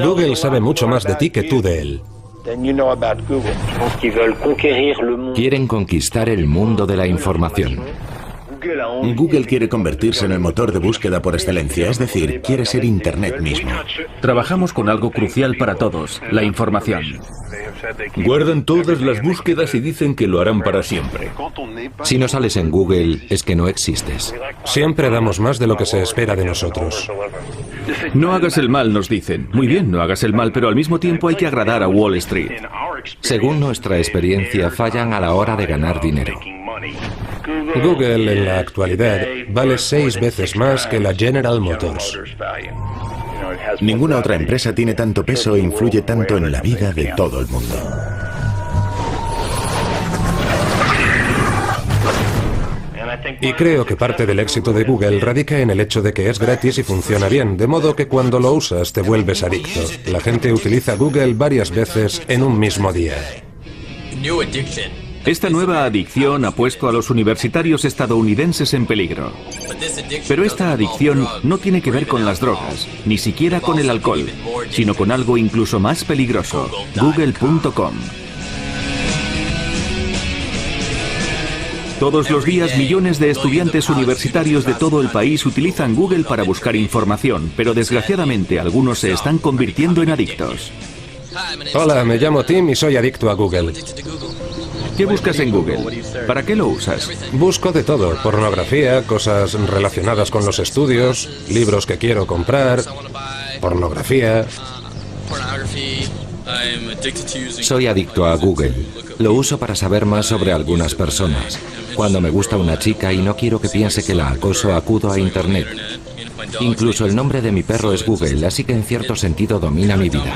Google sabe mucho más de ti que tú de él. Quieren conquistar el mundo de la información. Google quiere convertirse en el motor de búsqueda por excelencia, es decir, quiere ser Internet mismo. Trabajamos con algo crucial para todos, la información. Guardan todas las búsquedas y dicen que lo harán para siempre. Si no sales en Google, es que no existes. Siempre damos más de lo que se espera de nosotros. No hagas el mal, nos dicen. Muy bien, no hagas el mal, pero al mismo tiempo hay que agradar a Wall Street. Según nuestra experiencia, fallan a la hora de ganar dinero. Google en la actualidad vale 6 veces más que la General Motors. Ninguna otra empresa tiene tanto peso e influye tanto en la vida de todo el mundo. Y creo que parte del éxito de Google radica en el hecho de que es gratis y funciona bien, de modo que cuando lo usas te vuelves adicto. La gente utiliza Google varias veces en un mismo día. Esta nueva adicción ha puesto a los universitarios estadounidenses en peligro. Pero esta adicción no tiene que ver con las drogas, ni siquiera con el alcohol, sino con algo incluso más peligroso, Google.com. Todos los días millones de estudiantes universitarios de todo el país utilizan Google para buscar información, pero desgraciadamente algunos se están convirtiendo en adictos. Hola, me llamo Tim y soy adicto a Google. ¿Qué buscas en Google? ¿Para qué lo usas? Busco de todo, pornografía, cosas relacionadas con los estudios, libros que quiero comprar, pornografía. Soy adicto a Google. Lo uso para saber más sobre algunas personas. Cuando me gusta una chica y no quiero que piense que la acoso, acudo a Internet. Incluso el nombre de mi perro es Google, así que en cierto sentido domina mi vida.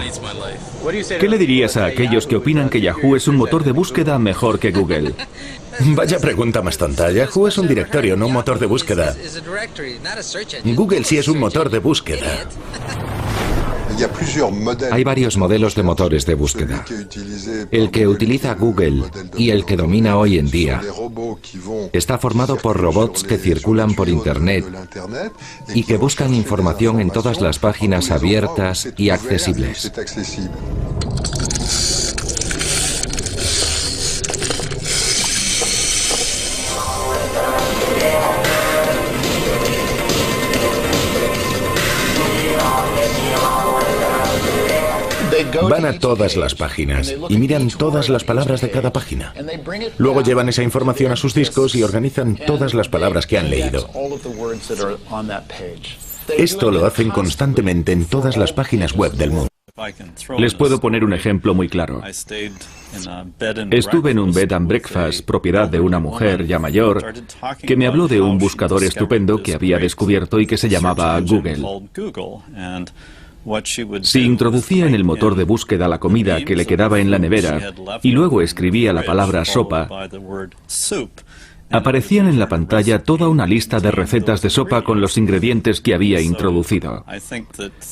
¿Qué le dirías a aquellos que opinan que Yahoo es un motor de búsqueda mejor que Google? Vaya pregunta más tonta. Yahoo es un directorio, no un motor de búsqueda. Google sí es un motor de búsqueda. Hay varios modelos de motores de búsqueda. El que utiliza Google y el que domina hoy en día está formado por robots que circulan por Internet y que buscan información en todas las páginas abiertas y accesibles. Van a todas las páginas y miran todas las palabras de cada página. Luego llevan esa información a sus discos y organizan todas las palabras que han leído. Esto lo hacen constantemente en todas las páginas web del mundo. Les puedo poner un ejemplo muy claro. Estuve en un bed and breakfast, propiedad de una mujer ya mayor, que me habló de un buscador estupendo que había descubierto y que se llamaba Google. Si introducía en el motor de búsqueda la comida que le quedaba en la nevera y luego escribía la palabra sopa, aparecían en la pantalla toda una lista de recetas de sopa con los ingredientes que había introducido.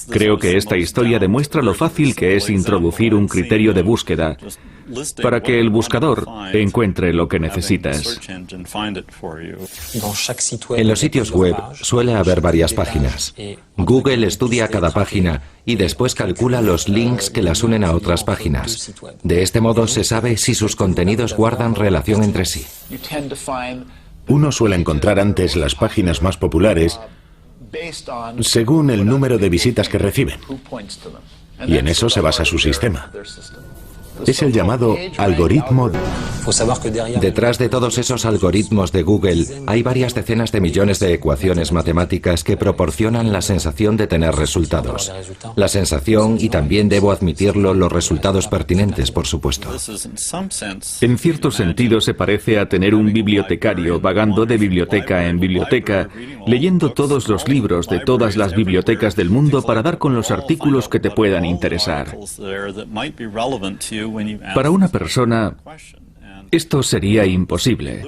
Creo que esta historia demuestra lo fácil que es introducir un criterio de búsqueda para que el buscador encuentre lo que necesitas. En los sitios web suele haber varias páginas. Google estudia cada página y después calcula los links que las unen a otras páginas. De este modo se sabe si sus contenidos guardan relación entre sí. Uno suele encontrar antes las páginas más populares según el número de visitas que reciben. Y en eso se basa su sistema. Es el llamado algoritmo. Detrás de todos esos algoritmos de Google hay varias decenas de millones de ecuaciones matemáticas que proporcionan la sensación de tener resultados. La sensación y también, debo admitirlo, los resultados pertinentes, por supuesto. En cierto sentido se parece a tener un bibliotecario vagando de biblioteca en biblioteca, leyendo todos los libros de todas las bibliotecas del mundo para dar con los artículos que te puedan interesar. Para una persona, esto sería imposible.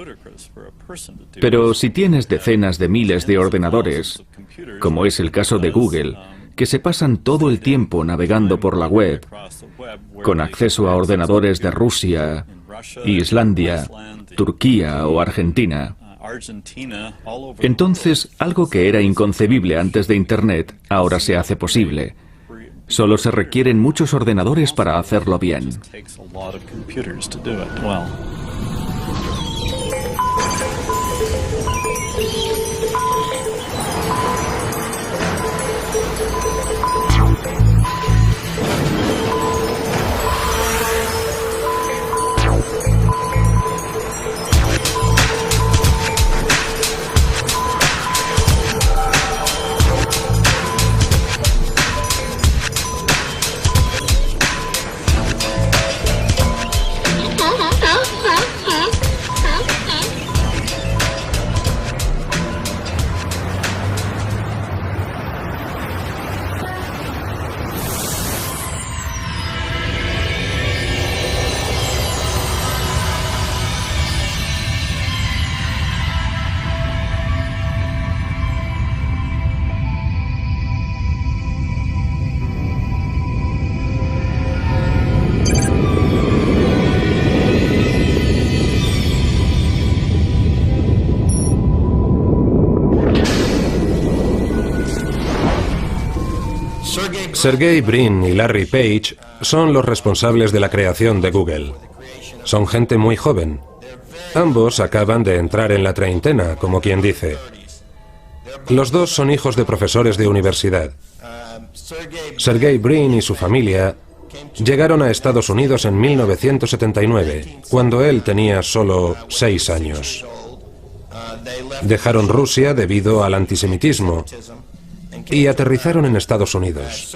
Pero si tienes decenas de miles de ordenadores, como es el caso de Google, que se pasan todo el tiempo navegando por la web, con acceso a ordenadores de Rusia, Islandia, Turquía o Argentina, entonces algo que era inconcebible antes de Internet ahora se hace posible. Solo se requieren muchos ordenadores para hacerlo bien. Sergey Brin y Larry Page son los responsables de la creación de Google. Son gente muy joven. Ambos acaban de entrar en la treintena, como quien dice. Los dos son hijos de profesores de universidad. Sergey Brin y su familia llegaron a Estados Unidos en 1979, cuando él tenía solo 6 años. Dejaron Rusia debido al antisemitismo y aterrizaron en Estados Unidos.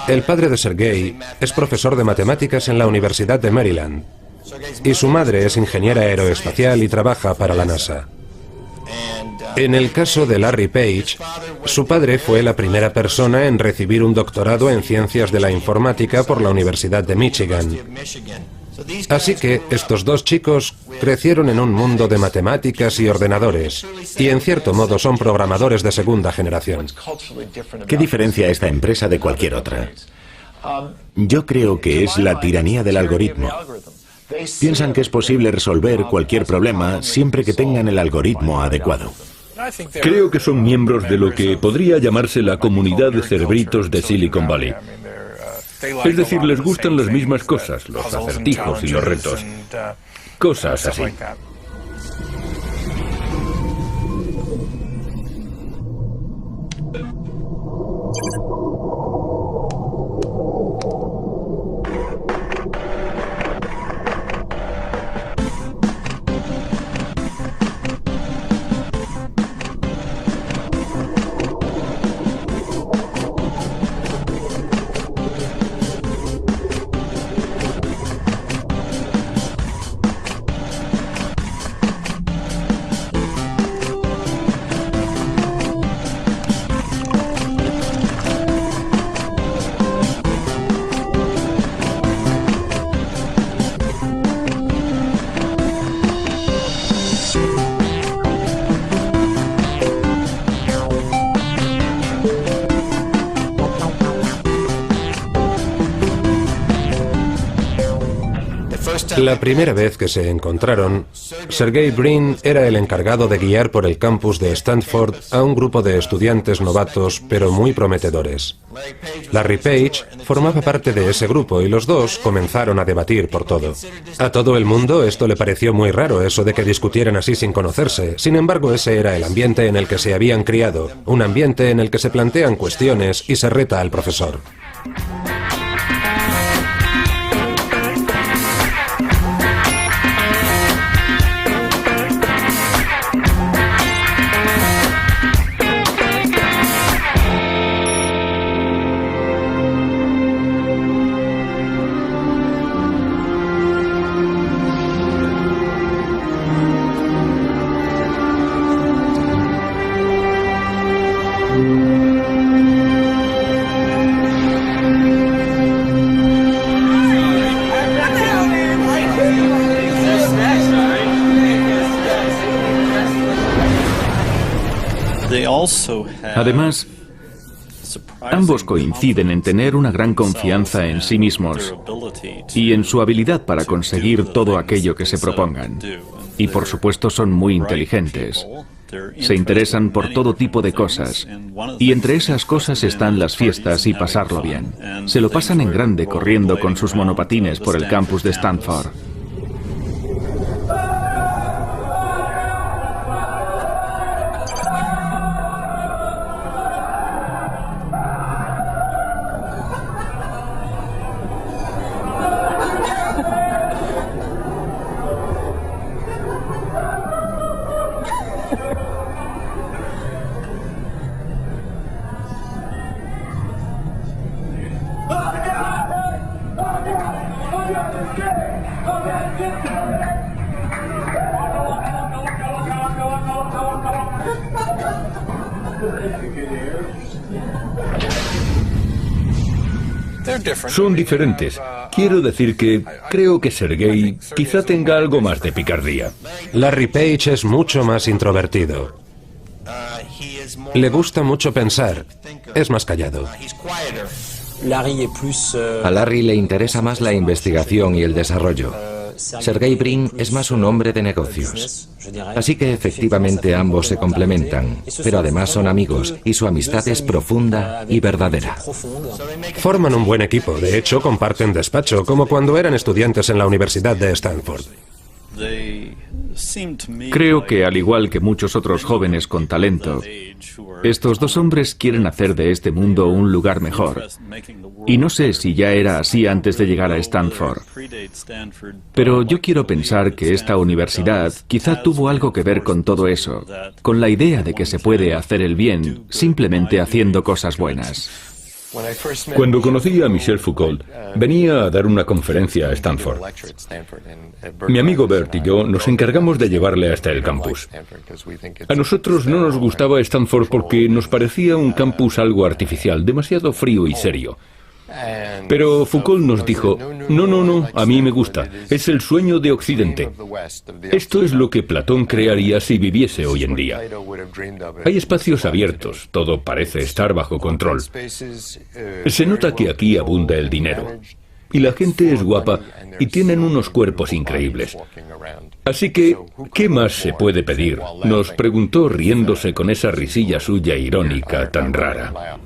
El padre de Sergey es profesor de matemáticas en la Universidad de Maryland y su madre es ingeniera aeroespacial y trabaja para la NASA. En el caso de Larry Page, su padre fue la primera persona en recibir un doctorado en ciencias de la informática por la Universidad de Michigan. Así que estos dos chicos crecieron en un mundo de matemáticas y ordenadores, y en cierto modo son programadores de segunda generación. ¿Qué diferencia esta empresa de cualquier otra? Yo creo que es la tiranía del algoritmo. Piensan que es posible resolver cualquier problema siempre que tengan el algoritmo adecuado. Creo que son miembros de lo que podría llamarse la comunidad de cerebritos de Silicon Valley. Es decir, les gustan las mismas cosas, los acertijos y los retos. Cosas así. La primera vez que se encontraron, Sergey Brin era el encargado de guiar por el campus de Stanford a un grupo de estudiantes novatos pero muy prometedores. Larry Page formaba parte de ese grupo y los dos comenzaron a debatir por todo. A todo el mundo esto le pareció muy raro, eso de que discutieran así sin conocerse. Sin embargo, ese era el ambiente en el que se habían criado, un ambiente en el que se plantean cuestiones y se reta al profesor. Además, ambos coinciden en tener una gran confianza en sí mismos y en su habilidad para conseguir todo aquello que se propongan. Y por supuesto son muy inteligentes. Se interesan por todo tipo de cosas. Y entre esas cosas están las fiestas y pasarlo bien. Se lo pasan en grande corriendo con sus monopatines por el campus de Stanford. Son diferentes. Quiero decir que creo que Sergey quizá tenga algo más de picardía. Larry Page es mucho más introvertido. Le gusta mucho pensar. Es más callado. A Larry le interesa más la investigación y el desarrollo. Sergey Brin es más un hombre de negocios. Así que efectivamente ambos se complementan, pero además son amigos y su amistad es profunda y verdadera. Forman un buen equipo. De hecho, comparten despacho, como cuando eran estudiantes en la Universidad de Stanford. Creo que, al igual que muchos otros jóvenes con talento, estos dos hombres quieren hacer de este mundo un lugar mejor. Y no sé si ya era así antes de llegar a Stanford. Pero yo quiero pensar que esta universidad quizá tuvo algo que ver con todo eso, con la idea de que se puede hacer el bien simplemente haciendo cosas buenas. Cuando conocí a Michel Foucault, venía a dar una conferencia a Stanford. Mi amigo Bert y yo nos encargamos de llevarle hasta el campus. A nosotros no nos gustaba Stanford porque nos parecía un campus algo artificial, demasiado frío y serio. Pero Foucault nos dijo, no, a mí me gusta, es el sueño de Occidente. Esto es lo que Platón crearía si viviese hoy en día. Hay espacios abiertos, todo parece estar bajo control. Se nota que aquí abunda el dinero. Y la gente es guapa y tienen unos cuerpos increíbles. Así que, ¿qué más se puede pedir?, nos preguntó riéndose con esa risilla suya irónica tan rara.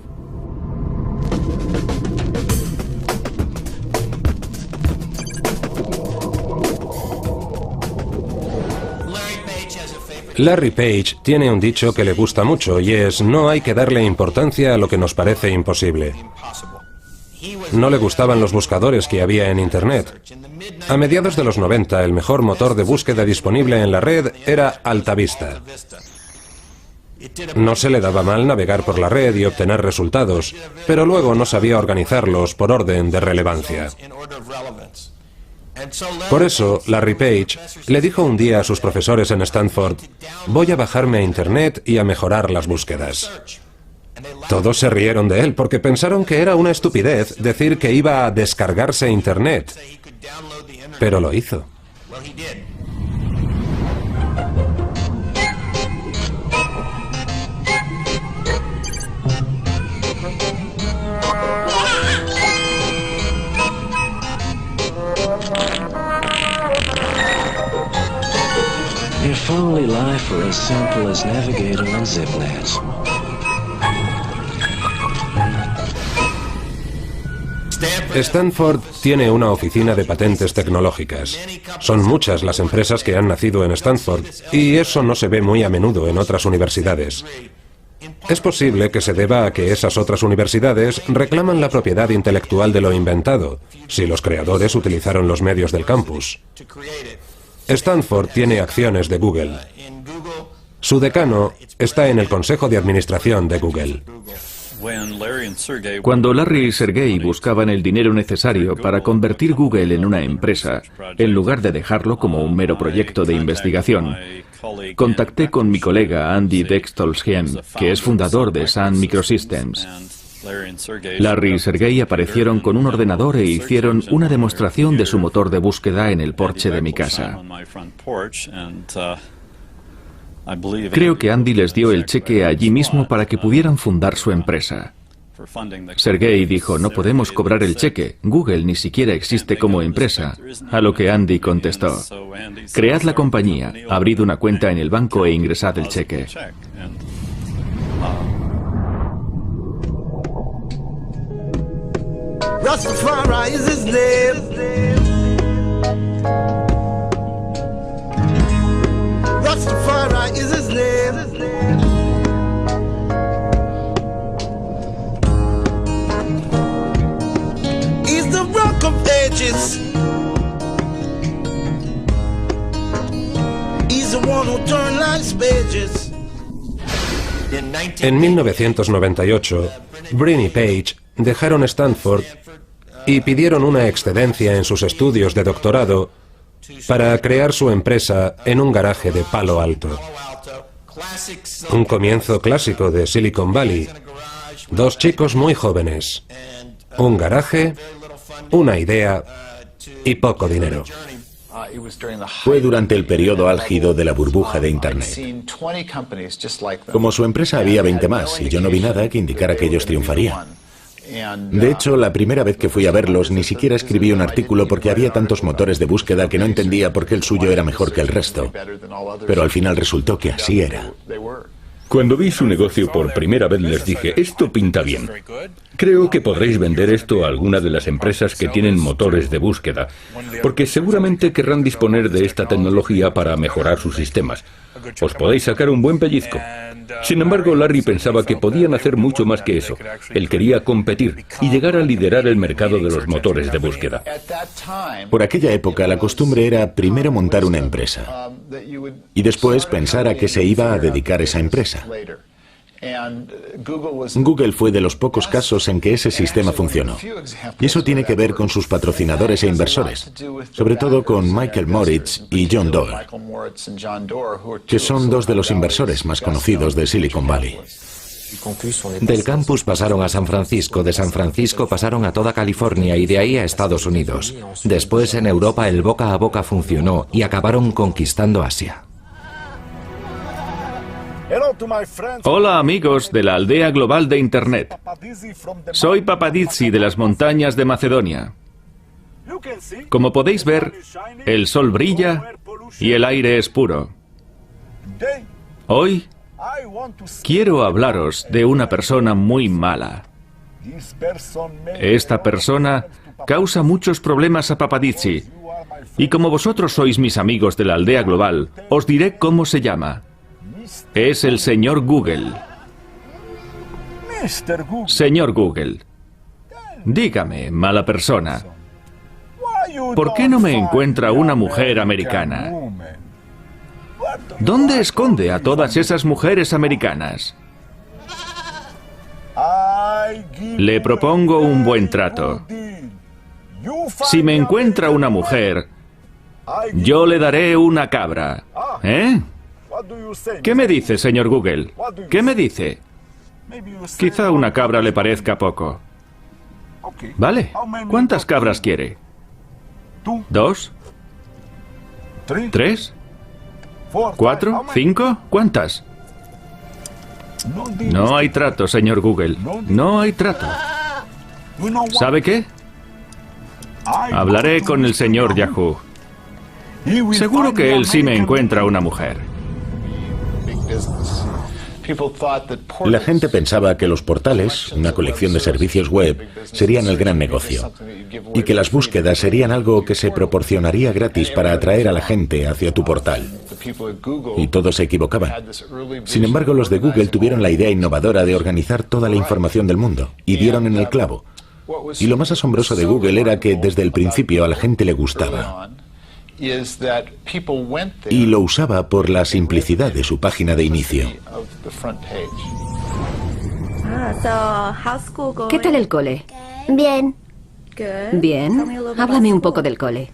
Larry Page tiene un dicho que le gusta mucho y es: no hay que darle importancia a lo que nos parece imposible. No le gustaban los buscadores que había en Internet. A mediados de los 90, el mejor motor de búsqueda disponible en la red era AltaVista. No se le daba mal navegar por la red y obtener resultados, pero luego no sabía organizarlos por orden de relevancia. Por eso, Larry Page le dijo un día a sus profesores en Stanford: voy a bajarme a Internet y a mejorar las búsquedas. Todos se rieron de él porque pensaron que era una estupidez decir que iba a descargarse Internet. Pero lo hizo. If only life were as simple as navigating on ZipNet. Stanford tiene una oficina de patentes tecnológicas. Son muchas las empresas que han nacido en Stanford, y eso no se ve muy a menudo en otras universidades. Es posible que se deba a que esas otras universidades reclaman la propiedad intelectual de lo inventado, si los creadores utilizaron los medios del campus. Stanford tiene acciones de Google. Su decano está en el consejo de administración de Google. Cuando Larry y Sergey buscaban el dinero necesario para convertir Google en una empresa, en lugar de dejarlo como un mero proyecto de investigación, contacté con mi colega Andy Bechtolsheim, que es fundador de Sun Microsystems. Larry y Sergey aparecieron con un ordenador e hicieron una demostración de su motor de búsqueda en el porche de mi casa. Creo que Andy les dio el cheque allí mismo para que pudieran fundar su empresa. Sergey dijo, no podemos cobrar el cheque. Google ni siquiera existe como empresa. A lo que Andy contestó, cread la compañía, abrid una cuenta en el banco e ingresad el cheque. Rastafari is his name. Rastafari is his name. He's the rock of ages. He's the one who turned life's pages. En 1998, Brin y Page dejaron Stanford y pidieron una excedencia en sus estudios de doctorado para crear su empresa en un garaje de Palo Alto. Un comienzo clásico de Silicon Valley. Dos chicos muy jóvenes, un garaje, una idea y poco dinero. Fue durante el periodo álgido de la burbuja de Internet. Como su empresa había 20 más y yo no vi nada que indicara que ellos triunfarían. De hecho, la primera vez que fui a verlos ni siquiera escribí un artículo porque había tantos motores de búsqueda que no entendía por qué el suyo era mejor que el resto. Pero al final resultó que así era. Cuando vi su negocio por primera vez les dije, esto pinta bien. Creo que podréis vender esto a alguna de las empresas que tienen motores de búsqueda, porque seguramente querrán disponer de esta tecnología para mejorar sus sistemas. Os podéis sacar un buen pellizco. Sin embargo, Larry pensaba que podían hacer mucho más que eso. Él quería competir y llegar a liderar el mercado de los motores de búsqueda. Por aquella época, la costumbre era primero montar una empresa y después pensar a qué se iba a dedicar esa empresa. Google fue de los pocos casos en que ese sistema funcionó. Y eso tiene que ver con sus patrocinadores e inversores, sobre todo con Michael Moritz y John Doerr, que son dos de los inversores más conocidos de Silicon Valley. Del campus pasaron a San Francisco, de San Francisco pasaron a toda California y de ahí a Estados Unidos. Después en Europa el boca a boca funcionó y acabaron conquistando Asia. Hola amigos de la aldea global de Internet. Soy Papadizzi de las montañas de Macedonia. Como podéis ver, el sol brilla y el aire es puro. Hoy quiero hablaros de una persona muy mala. Esta persona causa muchos problemas a Papadizzi. Y como vosotros sois mis amigos de la aldea global, os diré cómo se llama. Es el señor Google. Señor Google, dígame, mala persona, ¿por qué no me encuentra una mujer americana? ¿Dónde esconde a todas esas mujeres americanas? Le propongo un buen trato. Si me encuentra una mujer, yo le daré una cabra. ¿Eh? ¿Qué me dice, señor Google? ¿Qué me dice? Quizá una cabra le parezca poco. Vale, ¿cuántas cabras quiere? ¿2? ¿3? ¿4? ¿5? ¿Cuántas? No hay trato, señor Google. No hay trato. ¿Sabe qué? Hablaré con el señor Yahoo. Seguro que él sí me encuentra una mujer. La gente pensaba que los portales, una colección de servicios web, serían el gran negocio y que las búsquedas serían algo que se proporcionaría gratis para atraer a la gente hacia tu portal. Y todos se equivocaban. Sin embargo, los de Google tuvieron la idea innovadora de organizar toda la información del mundo y dieron en el clavo. Y lo más asombroso de Google era que desde el principio a la gente le gustaba. Y lo usaba por la simplicidad de su página de inicio. ¿Qué tal el cole? Bien. Bien. Háblame un poco del cole.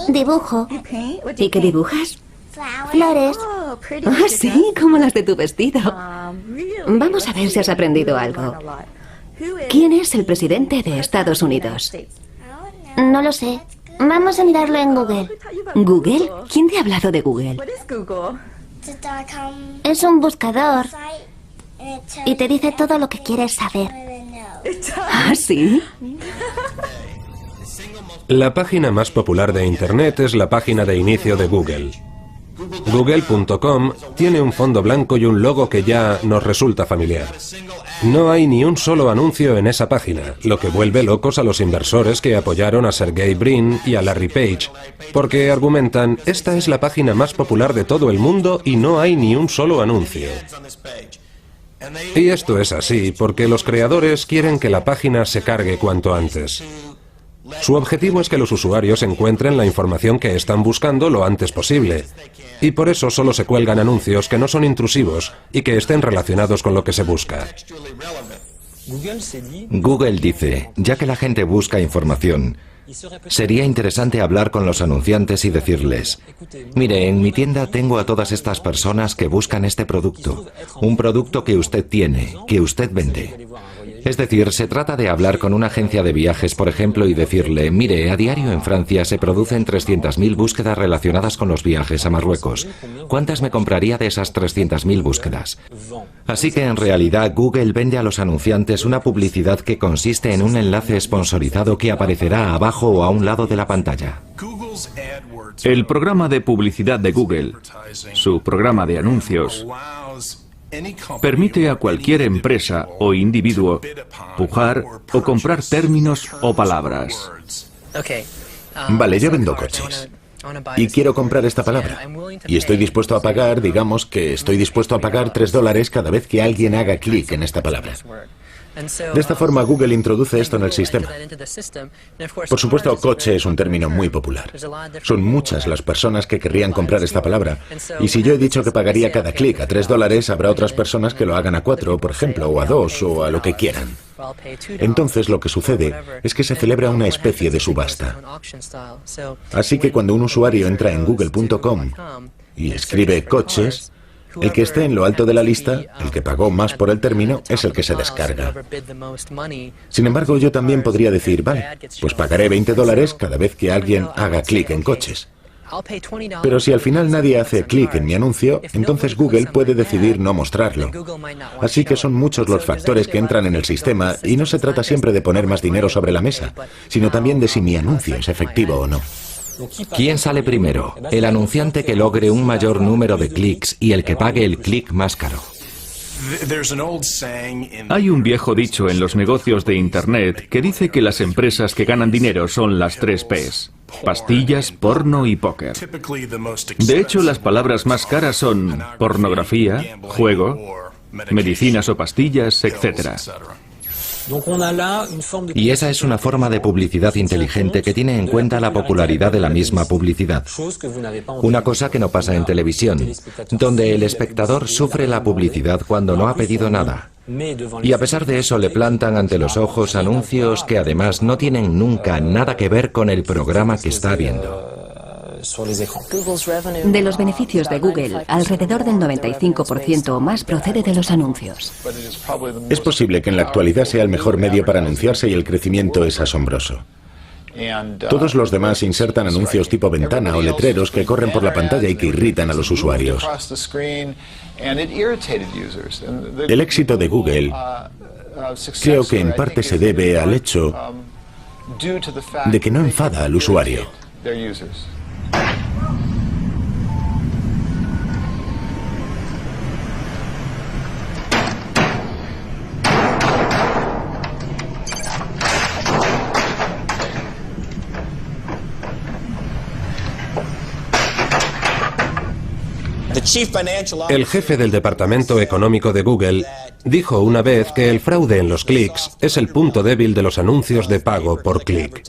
Dibujo. ¿Y qué dibujas? Flores. Ah, sí, como las de tu vestido. Vamos a ver si has aprendido algo. ¿Quién es el presidente de Estados Unidos? No lo sé. Vamos a mirarlo en Google. ¿Google? ¿Quién te ha hablado de Google? Es un buscador. Y te dice todo lo que quieres saber. ¿Ah, sí? La página más popular de Internet es la página de inicio de Google. Google.com tiene un fondo blanco y un logo que ya nos resulta familiar. No hay ni un solo anuncio en esa página, lo que vuelve locos a los inversores que apoyaron a Sergey Brin y a Larry Page, porque argumentan, esta es la página más popular de todo el mundo y no hay ni un solo anuncio. Y esto es así porque los creadores quieren que la página se cargue cuanto antes. Su objetivo es que los usuarios encuentren la información que están buscando lo antes posible, y por eso solo se cuelgan anuncios que no son intrusivos y que estén relacionados con lo que se busca. Google dice, ya que la gente busca información, sería interesante hablar con los anunciantes y decirles, mire, en mi tienda tengo a todas estas personas que buscan este producto, un producto que usted tiene, que usted vende. Es decir, se trata de hablar con una agencia de viajes, por ejemplo, y decirle, mire, a diario en Francia se producen 300.000 búsquedas relacionadas con los viajes a Marruecos. ¿Cuántas me compraría de esas 300.000 búsquedas? Así que en realidad Google vende a los anunciantes una publicidad que consiste en un enlace sponsorizado que aparecerá abajo o a un lado de la pantalla. El programa de publicidad de Google, su programa de anuncios, permite a cualquier empresa o individuo pujar o comprar términos o palabras. Vale, yo vendo coches y quiero comprar esta palabra. Y estoy dispuesto a pagar, digamos que estoy dispuesto a pagar $3 cada vez que alguien haga clic en esta palabra. De esta forma, Google introduce esto en el sistema. Por supuesto, coche es un término muy popular. Son muchas las personas que querrían comprar esta palabra. Y si yo he dicho que pagaría cada clic a $3, habrá otras personas que lo hagan a 4, por ejemplo, o a 2, o a lo que quieran. Entonces, lo que sucede es que se celebra una especie de subasta. Así que cuando un usuario entra en google.com y escribe coches, el que esté en lo alto de la lista, el que pagó más por el término, es el que se descarga. Sin embargo, yo también podría decir, vale, pues pagaré $20 cada vez que alguien haga clic en coches. Pero si al final nadie hace clic en mi anuncio, entonces Google puede decidir no mostrarlo. Así que son muchos los factores que entran en el sistema y no se trata siempre de poner más dinero sobre la mesa, sino también de si mi anuncio es efectivo o no. ¿Quién sale primero? ¿El anunciante que logre un mayor número de clics y el que pague el clic más caro? Hay un viejo dicho en los negocios de Internet que dice que las empresas que ganan dinero son las 3 Ps: pastillas, porno y póker. De hecho, las palabras más caras son pornografía, juego, medicinas o pastillas, etc. Y esa es una forma de publicidad inteligente que tiene en cuenta la popularidad de la misma publicidad. Una cosa que no pasa en televisión, donde el espectador sufre la publicidad cuando no ha pedido nada. Y a pesar de eso le plantan ante los ojos anuncios que además no tienen nunca nada que ver con el programa que está viendo. De los beneficios de Google, alrededor del 95% o más procede de los anuncios. Es posible que en la actualidad sea el mejor medio para anunciarse y el crecimiento es asombroso. Todos los demás insertan anuncios tipo ventana o letreros que corren por la pantalla y que irritan a los usuarios. El éxito de Google creo que en parte se debe al hecho de que no enfada al usuario. El jefe del departamento económico de Google dijo una vez que el fraude en los clics es el punto débil de los anuncios de pago por clic.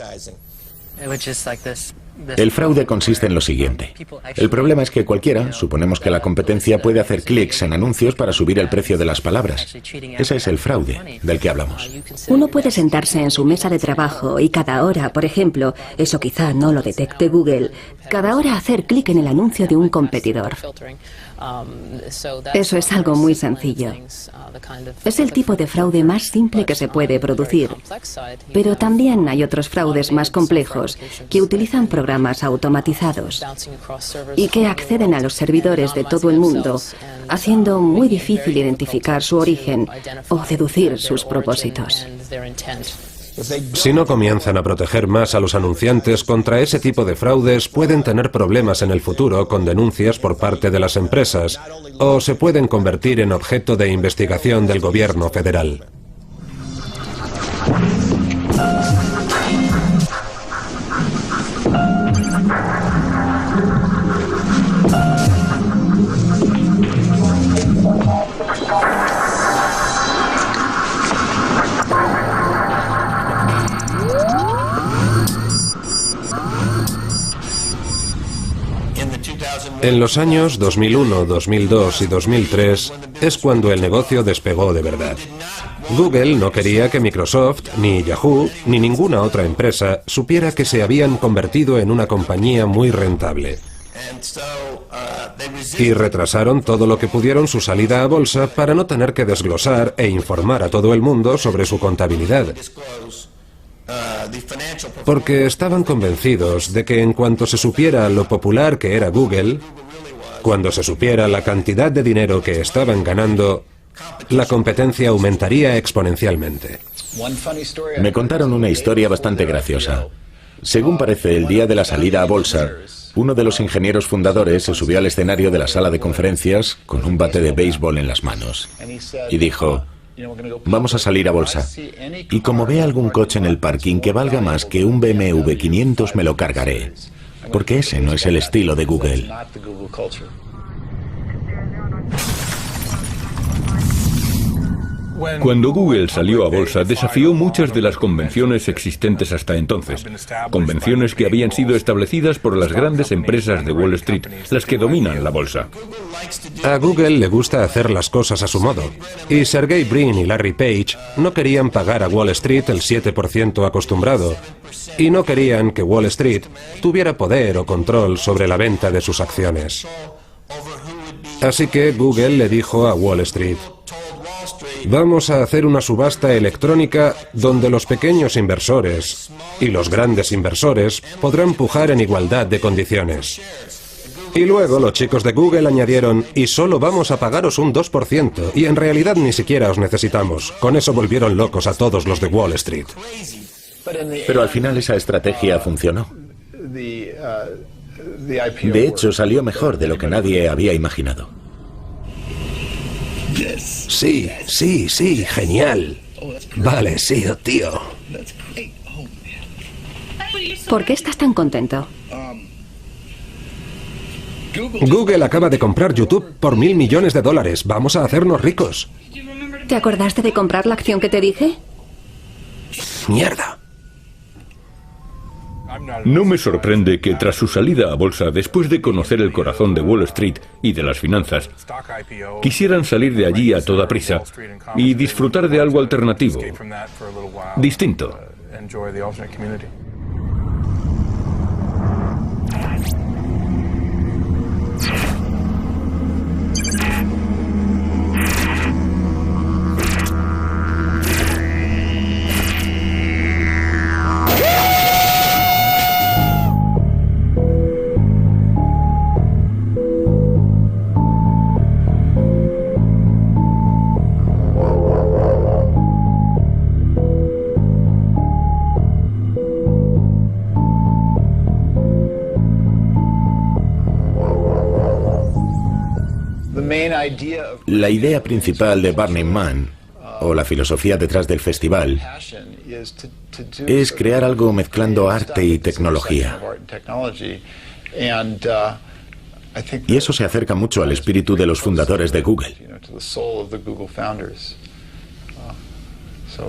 El fraude consiste en lo siguiente. El problema es que cualquiera, suponemos que la competencia, puede hacer clics en anuncios para subir el precio de las palabras. Ese es el fraude del que hablamos. Uno puede sentarse en su mesa de trabajo y cada hora, por ejemplo, eso quizá no lo detecte Google, cada hora hacer clic en el anuncio de un competidor. Eso es algo muy sencillo. Es el tipo de fraude más simple que se puede producir. Pero también hay otros fraudes más complejos que utilizan programas programas automatizados y que acceden a los servidores de todo el mundo, haciendo muy difícil identificar su origen o deducir sus propósitos. Si no comienzan a proteger más a los anunciantes contra ese tipo de fraudes, pueden tener problemas en el futuro con denuncias por parte de las empresas, o se pueden convertir en objeto de investigación del gobierno federal. En los años 2001, 2002 y 2003 es cuando el negocio despegó de verdad. Google no quería que Microsoft, ni Yahoo, ni ninguna otra empresa supiera que se habían convertido en una compañía muy rentable. Y retrasaron todo lo que pudieron su salida a bolsa para no tener que desglosar e informar a todo el mundo sobre su contabilidad. Porque estaban convencidos de que en cuanto se supiera lo popular que era Google, cuando se supiera la cantidad de dinero que estaban ganando, la competencia aumentaría exponencialmente. Me contaron una historia bastante graciosa. Según parece, el día de la salida a bolsa, uno de los ingenieros fundadores se subió al escenario de la sala de conferencias con un bate de béisbol en las manos y dijo: vamos a salir a bolsa. Y como vea algún coche en el parking que valga más que un BMW 500, me lo cargaré. Porque ese no es el estilo de Google. Cuando Google salió a bolsa, desafió muchas de las convenciones existentes hasta entonces. Convenciones que habían sido establecidas por las grandes empresas de Wall Street, las que dominan la bolsa. A Google le gusta hacer las cosas a su modo. Y Sergey Brin y Larry Page no querían pagar a Wall Street el 7% acostumbrado. Y no querían que Wall Street tuviera poder o control sobre la venta de sus acciones. Así que Google le dijo a Wall Street: vamos a hacer una subasta electrónica donde los pequeños inversores y los grandes inversores podrán pujar en igualdad de condiciones. Y luego los chicos de Google añadieron: y solo vamos a pagaros un 2%, y en realidad ni siquiera os necesitamos. Con eso volvieron locos a todos los de Wall Street. Pero al final esa estrategia funcionó. De hecho, salió mejor de lo que nadie había imaginado. Sí, sí, sí, genial. Vale, sí, tío. ¿Por qué estás tan contento? Google acaba de comprar YouTube por $1.000 millones. Vamos a hacernos ricos. ¿Te acordaste de comprar la acción que te dije? Mierda. No me sorprende que tras su salida a bolsa, después de conocer el corazón de Wall Street y de las finanzas, quisieran salir de allí a toda prisa y disfrutar de algo alternativo, distinto. La idea principal de Burning Man, o la filosofía detrás del festival, es crear algo mezclando arte y tecnología. Y eso se acerca mucho al espíritu de los fundadores de Google.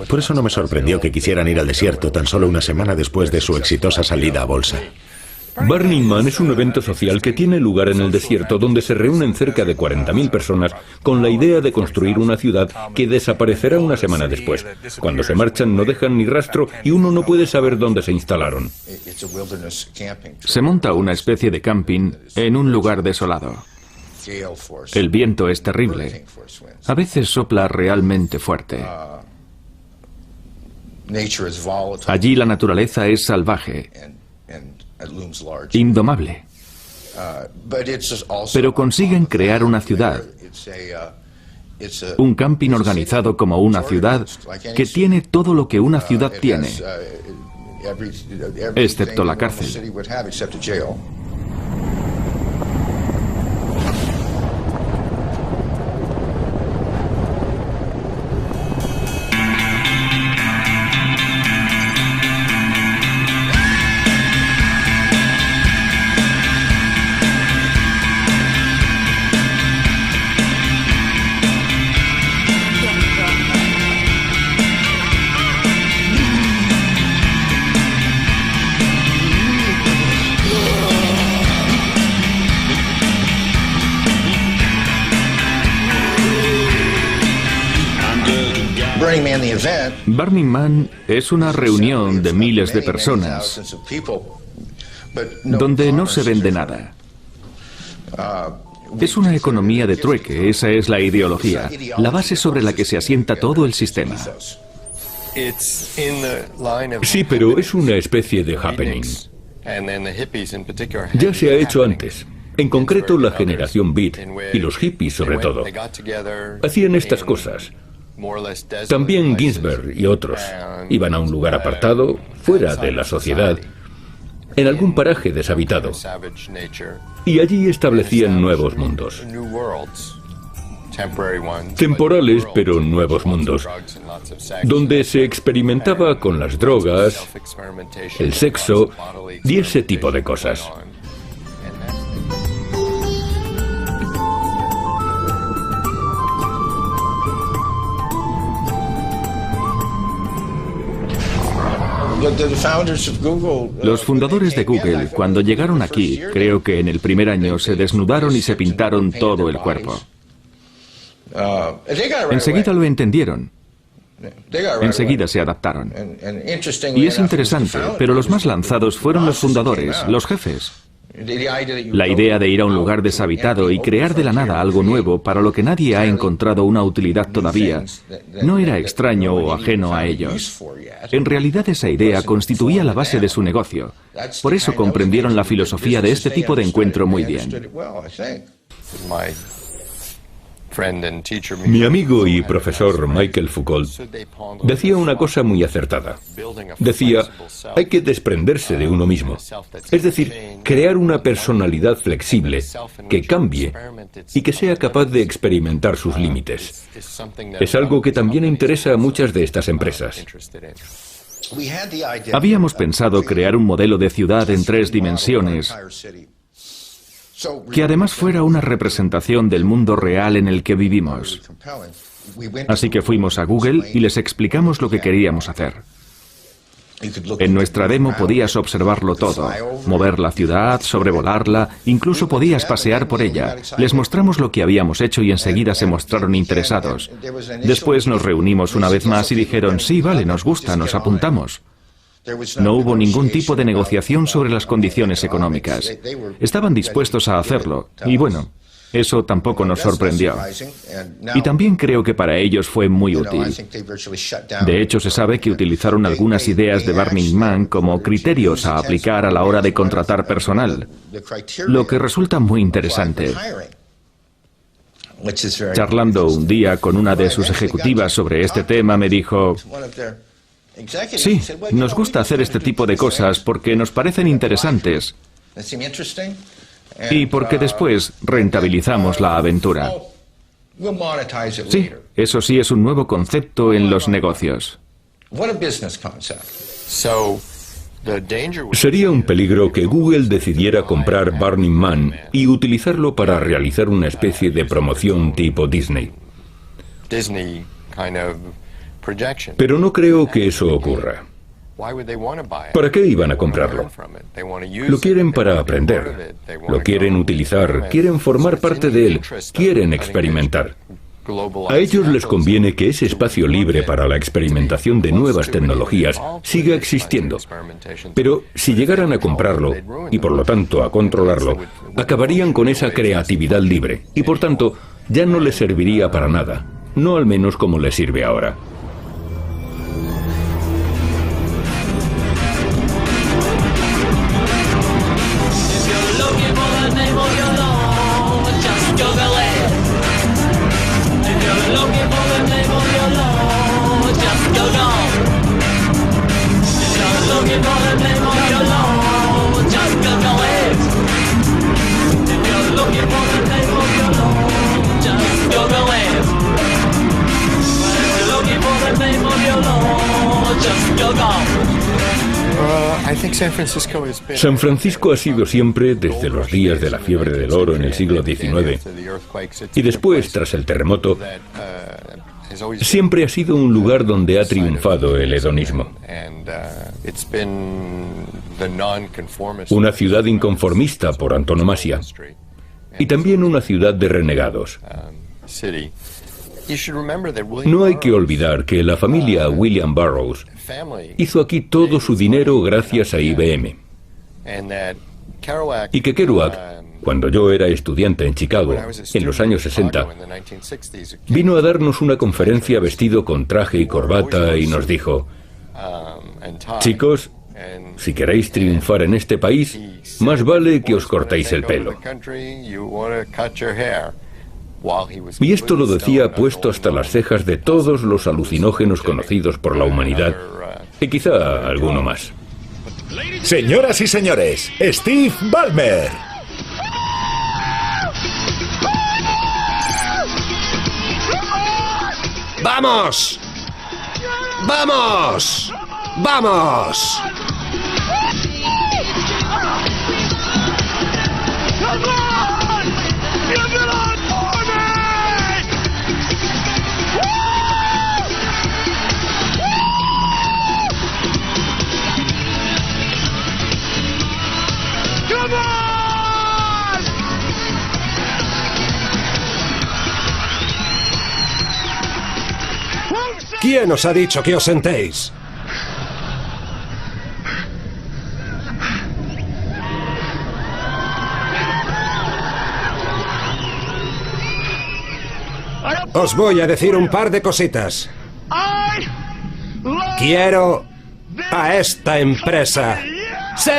Por eso no me sorprendió que quisieran ir al desierto tan solo una semana después de su exitosa salida a bolsa. Burning Man es un evento social que tiene lugar en el desierto, donde se reúnen cerca de 40.000 personas con la idea de construir una ciudad que desaparecerá una semana después. Cuando se marchan no dejan ni rastro y uno no puede saber dónde se instalaron. Se monta una especie de camping en un lugar desolado. El viento es terrible. A veces sopla realmente fuerte. Allí la naturaleza es salvaje. indomable. Pero consiguen crear una ciudad, un camping organizado como una ciudad que tiene todo lo que una ciudad tiene, excepto la cárcel. Burning Man es una reunión de miles de personas donde no se vende nada. Es una economía de trueque, esa es la ideología, la base sobre la que se asienta todo el sistema. Sí, pero es una especie de happening. Ya se ha hecho antes. En concreto, la generación Beat y los hippies sobre todo hacían estas cosas. También Ginsberg y otros iban a un lugar apartado, fuera de la sociedad, en algún paraje deshabitado, y allí establecían nuevos mundos. Temporales, pero nuevos mundos, donde se experimentaba con las drogas, el sexo y ese tipo de cosas. Los fundadores de Google, cuando llegaron aquí, creo que en el primer año se desnudaron y se pintaron todo el cuerpo. Enseguida lo entendieron. Enseguida se adaptaron. Y es interesante, pero los más lanzados fueron los fundadores, los jefes. La idea de ir a un lugar deshabitado y crear de la nada algo nuevo para lo que nadie ha encontrado una utilidad todavía no era extraño o ajeno a ellos. En realidad esa idea constituía la base de su negocio. Por eso comprendieron la filosofía de este tipo de encuentro muy bien. Mi amigo y profesor Michael Foucault decía una cosa muy acertada. Decía, hay que desprenderse de uno mismo. Es decir, crear una personalidad flexible, que cambie y que sea capaz de experimentar sus límites. Es algo que también interesa a muchas de estas empresas. Habíamos pensado crear un modelo de ciudad en 3 dimensiones, que además fuera una representación del mundo real en el que vivimos. Así que fuimos a Google y les explicamos lo que queríamos hacer. En nuestra demo podías observarlo todo, mover la ciudad, sobrevolarla, incluso podías pasear por ella. Les mostramos lo que habíamos hecho y enseguida se mostraron interesados. Después nos reunimos una vez más y dijeron, sí, vale, nos gusta, nos apuntamos. No hubo ningún tipo de negociación sobre las condiciones económicas. Estaban dispuestos a hacerlo, y bueno, eso tampoco nos sorprendió. Y también creo que para ellos fue muy útil. De hecho, se sabe que utilizaron algunas ideas de Burning Man como criterios a aplicar a la hora de contratar personal, lo que resulta muy interesante. Charlando un día con una de sus ejecutivas sobre este tema, me dijo, sí, nos gusta hacer este tipo de cosas porque nos parecen interesantes y porque después rentabilizamos la aventura. Sí, eso sí es un nuevo concepto en los negocios. Sería un peligro que Google decidiera comprar Burning Man y utilizarlo para realizar una especie de promoción tipo Disney. Pero no creo que eso ocurra. ¿Para qué iban a comprarlo? Lo quieren para aprender, lo quieren utilizar, quieren formar parte de él, quieren experimentar. A ellos les conviene que ese espacio libre para la experimentación de nuevas tecnologías siga existiendo. Pero si llegaran a comprarlo, y por lo tanto a controlarlo, acabarían con esa creatividad libre, y por tanto ya no les serviría para nada, no al menos como les sirve ahora. San Francisco ha sido siempre, desde los días de la fiebre del oro en el siglo XIX, y después, tras el terremoto, siempre ha sido un lugar donde ha triunfado el hedonismo. Una ciudad inconformista por antonomasia, y también una ciudad de renegados. No hay que olvidar que la familia William Burroughs hizo aquí todo su dinero gracias a IBM. Y que Kerouac, cuando yo era estudiante en Chicago, en los años 60, vino a darnos una conferencia vestido con traje y corbata y nos dijo: chicos, si queréis triunfar en este país, más vale que os cortéis el pelo. Y esto lo decía puesto hasta las cejas de todos los alucinógenos conocidos por la humanidad, y quizá alguno más. Señoras y señores, Steve Ballmer. ¡Vamos! ¡Vamos! ¡Vamos! ¿Quién os ha dicho que os sentéis? Os voy a decir un par de cositas. Quiero a esta empresa. ¡Sí!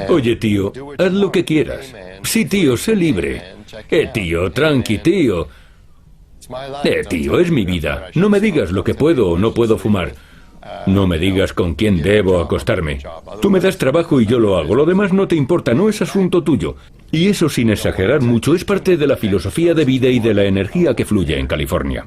Oye, tío, haz lo que quieras. Sí, tío, sé libre. Tío, tranqui, tío. Tío, es mi vida. No me digas lo que puedo o no puedo fumar. No me digas con quién debo acostarme. Tú me das trabajo y yo lo hago. Lo demás no te importa, no es asunto tuyo. Y eso, sin exagerar mucho, es parte de la filosofía de vida y de la energía que fluye en California.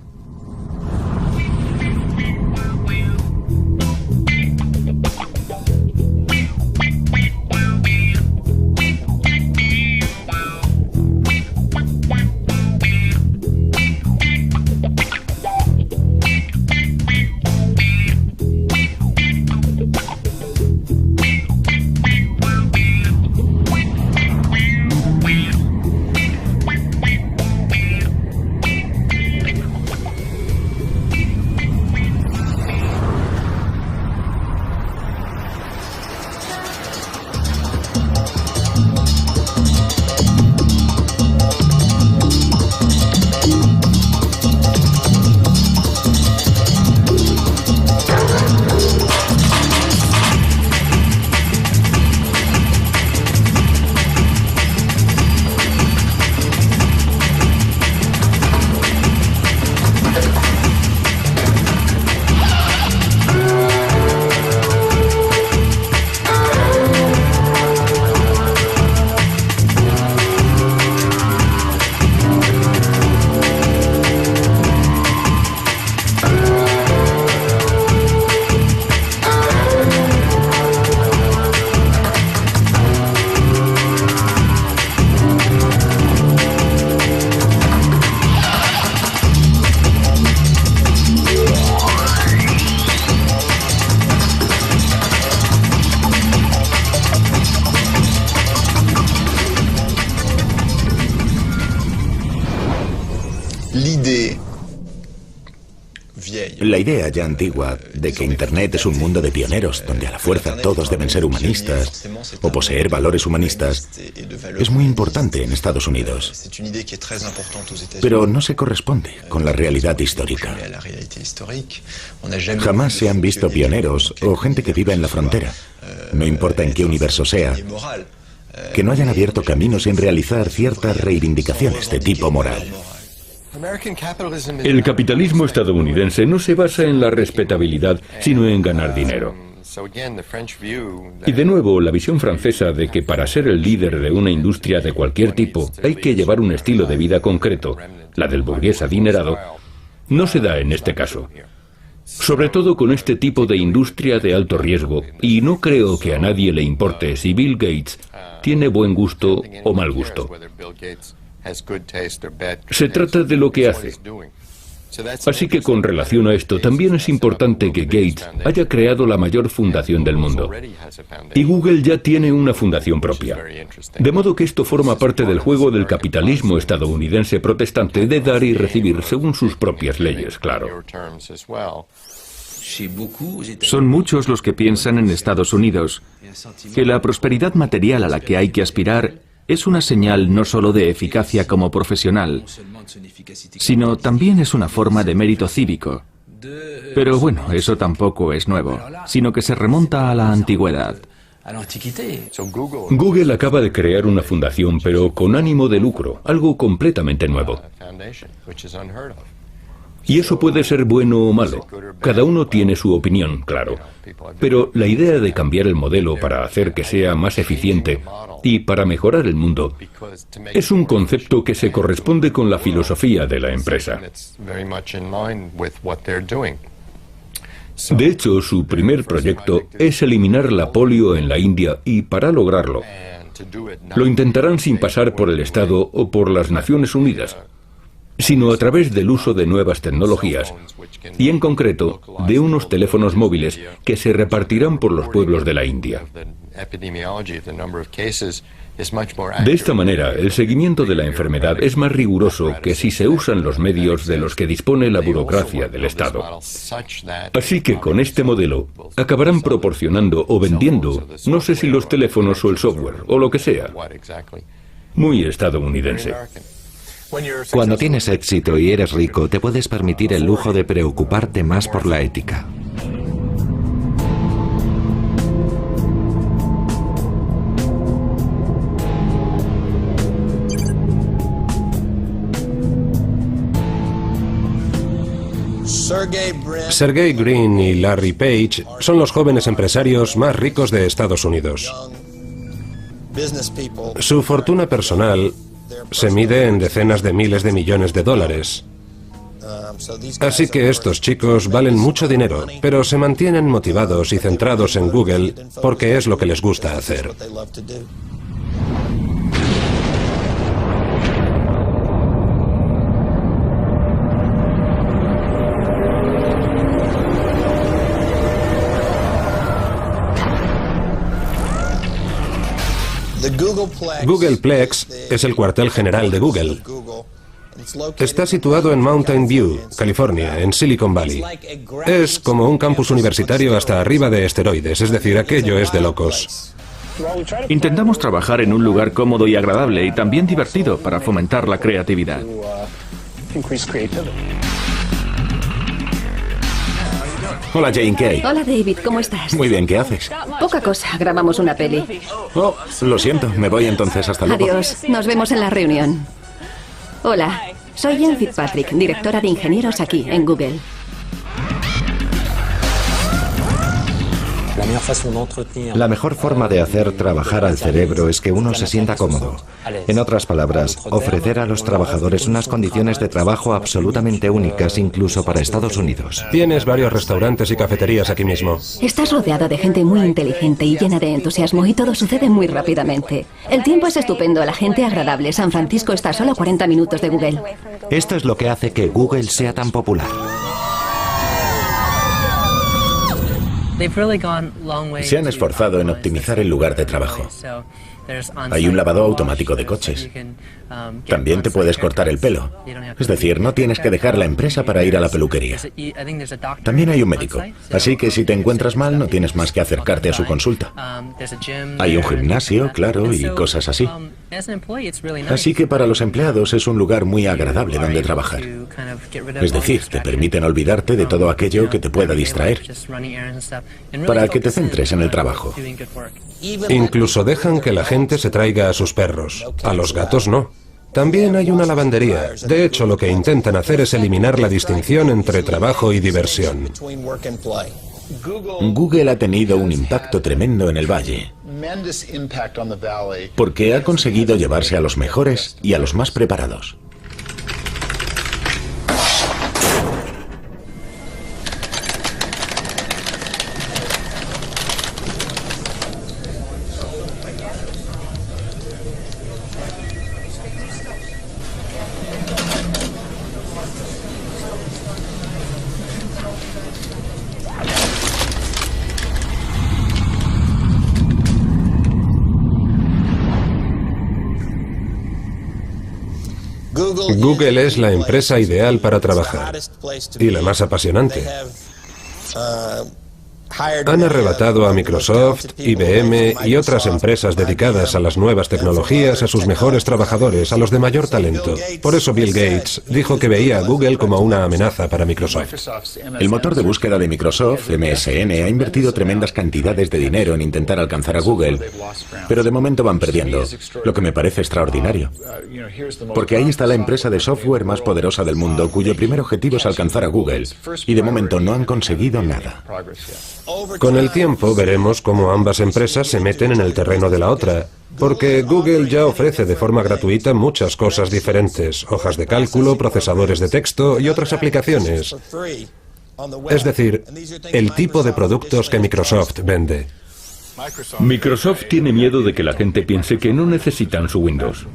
La idea ya antigua de que Internet es un mundo de pioneros, donde a la fuerza todos deben ser humanistas o poseer valores humanistas, es muy importante en Estados Unidos. Pero no se corresponde con la realidad histórica. Jamás se han visto pioneros o gente que vive en la frontera, no importa en qué universo sea, que no hayan abierto caminos sin realizar ciertas reivindicaciones de tipo moral. El capitalismo estadounidense no se basa en la respetabilidad, sino en ganar dinero. Y de nuevo, la visión francesa de que para ser el líder de una industria de cualquier tipo hay que llevar un estilo de vida concreto, la del burgués adinerado, No se da en este caso. Sobre todo con este tipo de industria de alto riesgo, y no creo que a nadie le importe si Bill Gates tiene buen gusto o mal gusto. Se trata de lo que hace. Así que con relación a esto, también es importante que Gates haya creado la mayor fundación del mundo. Y Google ya tiene una fundación propia. De modo que esto forma parte del juego del capitalismo estadounidense protestante de dar y recibir según sus propias leyes, claro. Son muchos los que piensan en Estados Unidos que la prosperidad material a la que hay que aspirar es una señal no solo de eficacia como profesional, sino también es una forma de mérito cívico. Pero bueno, eso tampoco es nuevo, sino que se remonta a la antigüedad. Google acaba de crear una fundación, pero con ánimo de lucro, algo completamente nuevo. Y eso puede ser bueno o malo. Cada uno tiene su opinión, claro. Pero la idea de cambiar el modelo para hacer que sea más eficiente y para mejorar el mundo es un concepto que se corresponde con la filosofía de la empresa. De hecho, su primer proyecto es eliminar la polio en la India y para lograrlo, lo intentarán sin pasar por el Estado o por las Naciones Unidas, sino a través del uso de nuevas tecnologías y, en concreto, de unos teléfonos móviles que se repartirán por los pueblos de la India. De esta manera, el seguimiento de la enfermedad es más riguroso que si se usan los medios de los que dispone la burocracia del Estado. Así que con este modelo acabarán proporcionando o vendiendo, no sé si los teléfonos o el software o lo que sea. Muy estadounidense. Cuando tienes éxito y eres rico, te puedes permitir el lujo de preocuparte más por la ética. Sergey Brin y Larry Page son los jóvenes empresarios más ricos de Estados Unidos. Su fortuna personal se mide en decenas de miles de millones de dólares. Así que estos chicos valen mucho dinero, pero se mantienen motivados y centrados en Google porque es lo que les gusta hacer. Googleplex es el cuartel general de Google. Está situado en Mountain View, California, en Silicon Valley. Es como un campus universitario hasta arriba de esteroides, es decir, aquello es de locos. Intentamos trabajar en un lugar cómodo y agradable y también divertido para fomentar la creatividad. Hola, Jane Kay. Hola, David, ¿cómo estás? Muy bien, ¿qué haces? Poca cosa, grabamos una peli. Oh, lo siento, me voy entonces, hasta luego. Adiós, nos vemos en la reunión. Hola, soy Jen Fitzpatrick, directora de ingenieros aquí, en Google. La mejor forma de hacer trabajar al cerebro es que uno se sienta cómodo. En otras palabras, ofrecer a los trabajadores unas condiciones de trabajo absolutamente únicas, incluso para Estados Unidos. Tienes varios restaurantes y cafeterías aquí mismo. Estás rodeado de gente muy inteligente y llena de entusiasmo y todo sucede muy rápidamente. El tiempo es estupendo, la gente agradable. San Francisco está solo a 40 minutos de Google. Esto es lo que hace que Google sea tan popular. Se han esforzado en optimizar el lugar de trabajo. Hay un lavado automático de coches. También te puedes cortar el pelo. Es decir, no tienes que dejar la empresa para ir a la peluquería. También hay un médico. Así que si te encuentras mal, no tienes más que acercarte a su consulta. Hay un gimnasio, claro, y cosas así. Así que para los empleados es un lugar muy agradable donde trabajar. Es decir, te permiten olvidarte de todo aquello que te pueda distraer, para que te centres en el trabajo. Incluso dejan que la gente se traiga a sus perros. A los gatos no. También hay una lavandería. De hecho, lo que intentan hacer es eliminar la distinción entre trabajo y diversión. Google ha tenido un impacto tremendo en el valle, porque ha conseguido llevarse a los mejores y a los más preparados. Google es la empresa ideal para trabajar y la más apasionante. Han arrebatado a Microsoft, IBM y otras empresas dedicadas a las nuevas tecnologías a sus mejores trabajadores, a los de mayor talento. Por eso Bill Gates dijo que veía a Google como una amenaza para Microsoft. El motor de búsqueda de Microsoft, MSN, ha invertido tremendas cantidades de dinero en intentar alcanzar a Google, pero de momento van perdiendo, lo que me parece extraordinario. Porque ahí está la empresa de software más poderosa del mundo, cuyo primer objetivo es alcanzar a Google, y de momento no han conseguido nada. Con el tiempo veremos cómo ambas empresas se meten en el terreno de la otra, porque Google ya ofrece de forma gratuita muchas cosas diferentes, hojas de cálculo, procesadores de texto y otras aplicaciones. Es decir, el tipo de productos que Microsoft vende. Microsoft tiene miedo de que la gente piense que no necesitan su Windows.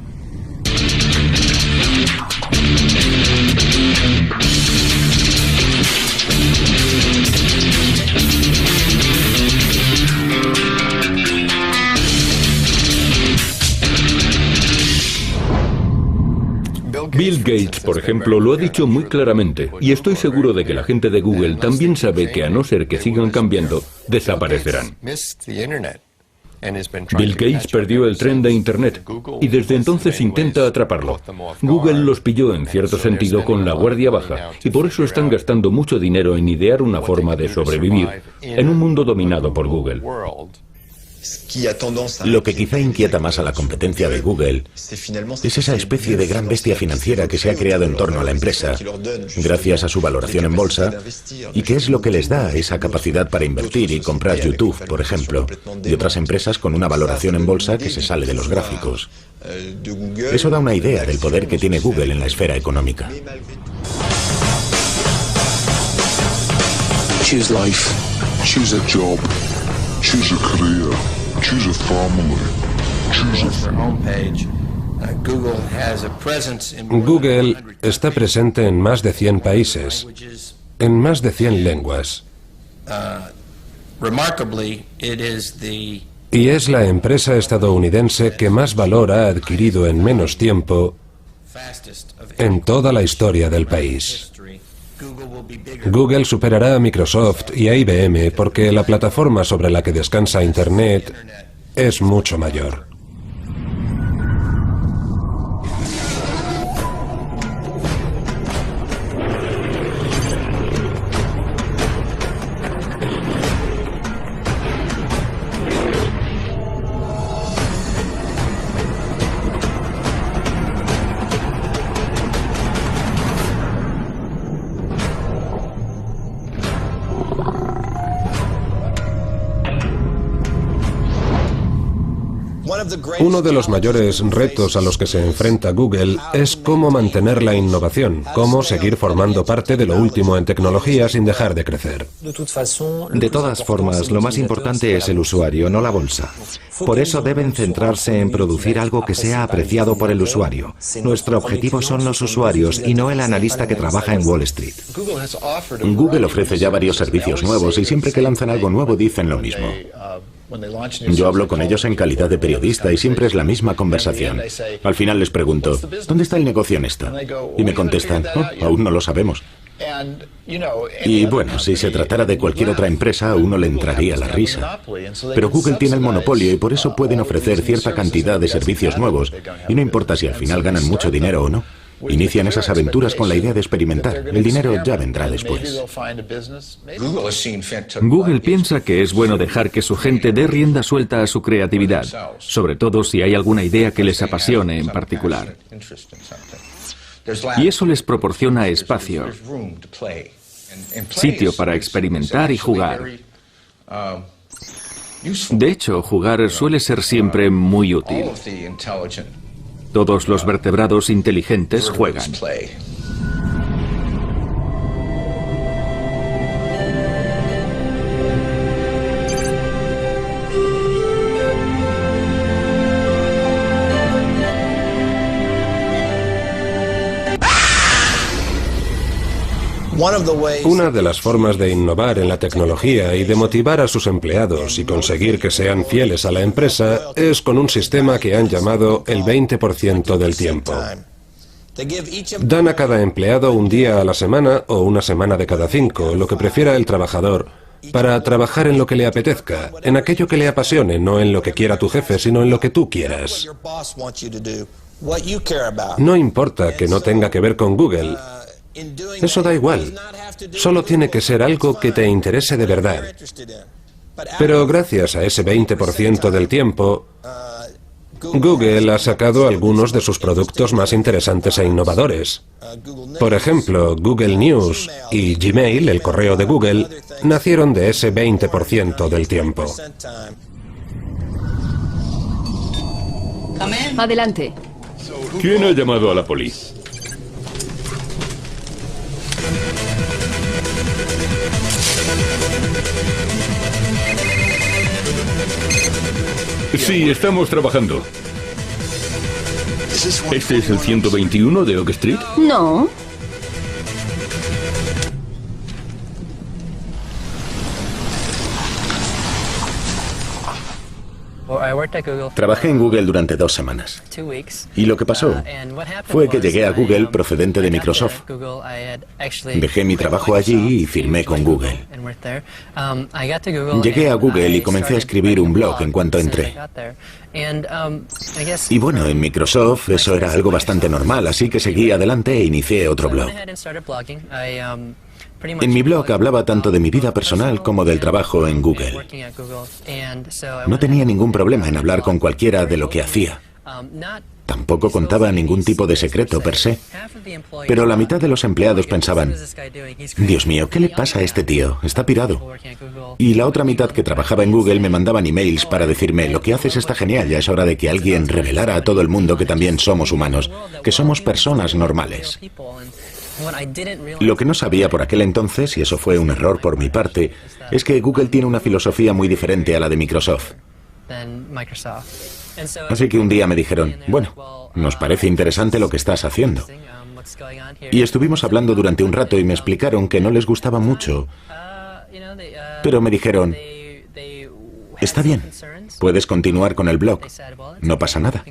Bill Gates, por ejemplo, lo ha dicho muy claramente, y estoy seguro de que la gente de Google también sabe que a no ser que sigan cambiando, desaparecerán. Bill Gates perdió el tren de Internet y desde entonces intenta atraparlo. Google los pilló en cierto sentido con la guardia baja y por eso están gastando mucho dinero en idear una forma de sobrevivir en un mundo dominado por Google. Lo que quizá inquieta más a la competencia de Google es esa especie de gran bestia financiera que se ha creado en torno a la empresa, gracias a su valoración en bolsa, y que es lo que les da esa capacidad para invertir y comprar YouTube, por ejemplo, y otras empresas con una valoración en bolsa que se sale de los gráficos. Eso da una idea del poder que tiene Google en la esfera económica. Choose life. Choose a job. Choose a career. Choose a family. Choose a homepage. Google está presente en más de 100 países, en más de 100 lenguas. Y es la empresa estadounidense que más valor ha adquirido en menos tiempo en toda la historia del país. Google superará a Microsoft y a IBM porque la plataforma sobre la que descansa Internet es mucho mayor. Uno de los mayores retos a los que se enfrenta Google es cómo mantener la innovación, cómo seguir formando parte de lo último en tecnología sin dejar de crecer. De todas formas, lo más importante es el usuario, no la bolsa. Por eso deben centrarse en producir algo que sea apreciado por el usuario. Nuestro objetivo son los usuarios y no el analista que trabaja en Wall Street. Google ofrece ya varios servicios nuevos y siempre que lanzan algo nuevo dicen lo mismo. Yo hablo con ellos en calidad de periodista y siempre es la misma conversación. Al final les pregunto, ¿dónde está el negocio en esto? Y me contestan, aún no lo sabemos. Y bueno, si se tratara de cualquier otra empresa, a uno le entraría la risa. Pero Google tiene el monopolio y por eso pueden ofrecer cierta cantidad de servicios nuevos. Y no importa si al final ganan mucho dinero o no. Inician esas aventuras con la idea de experimentar. El dinero ya vendrá después. Google piensa que es bueno dejar que su gente dé rienda suelta a su creatividad, sobre todo si hay alguna idea que les apasione en particular. Y eso les proporciona espacio, sitio para experimentar y jugar. De hecho, jugar suele ser siempre muy útil. Todos los vertebrados inteligentes juegan. Una de las formas de innovar en la tecnología y de motivar a sus empleados y conseguir que sean fieles a la empresa es con un sistema que han llamado el 20% del tiempo. Dan a cada empleado un día a la semana o una semana de cada 5, lo que prefiera el trabajador, para trabajar en lo que le apetezca, en aquello que le apasione, no en lo que quiera tu jefe, sino en lo que tú quieras. No importa que no tenga que ver con Google. Eso da igual. Solo tiene que ser algo que te interese de verdad. Pero gracias a ese 20% del tiempo, Google ha sacado algunos de sus productos más interesantes e innovadores. Por ejemplo, Google News y Gmail, el correo de Google, nacieron de ese 20% del tiempo. Adelante. ¿Quién ha llamado a la poli? Sí, estamos trabajando. ¿Este es el 121 de Oak Street? No. Trabajé en Google durante 2 semanas. Y lo que pasó fue que llegué a Google procedente de Microsoft. Dejé mi trabajo allí y firmé con Google. Llegué a Google y comencé a escribir un blog en cuanto entré. Y bueno, en Microsoft eso era algo bastante normal, así que seguí adelante e inicié otro blog. En mi blog hablaba tanto de mi vida personal como del trabajo en Google. No tenía ningún problema en hablar con cualquiera de lo que hacía. Tampoco contaba ningún tipo de secreto per se. Pero la mitad de los empleados pensaban, Dios mío, ¿qué le pasa a este tío? Está pirado. Y la otra mitad que trabajaba en Google me mandaban emails para decirme, lo que haces está genial, ya es hora de que alguien revelara a todo el mundo que también somos humanos, que somos personas normales. Lo que no sabía por aquel entonces, y eso fue un error por mi parte, es que Google tiene una filosofía muy diferente a la de Microsoft. Así que un día me dijeron, bueno, nos parece interesante lo que estás haciendo. Y estuvimos hablando durante un rato y me explicaron que no les gustaba mucho, pero me dijeron, está bien, puedes continuar con el blog, no pasa nada.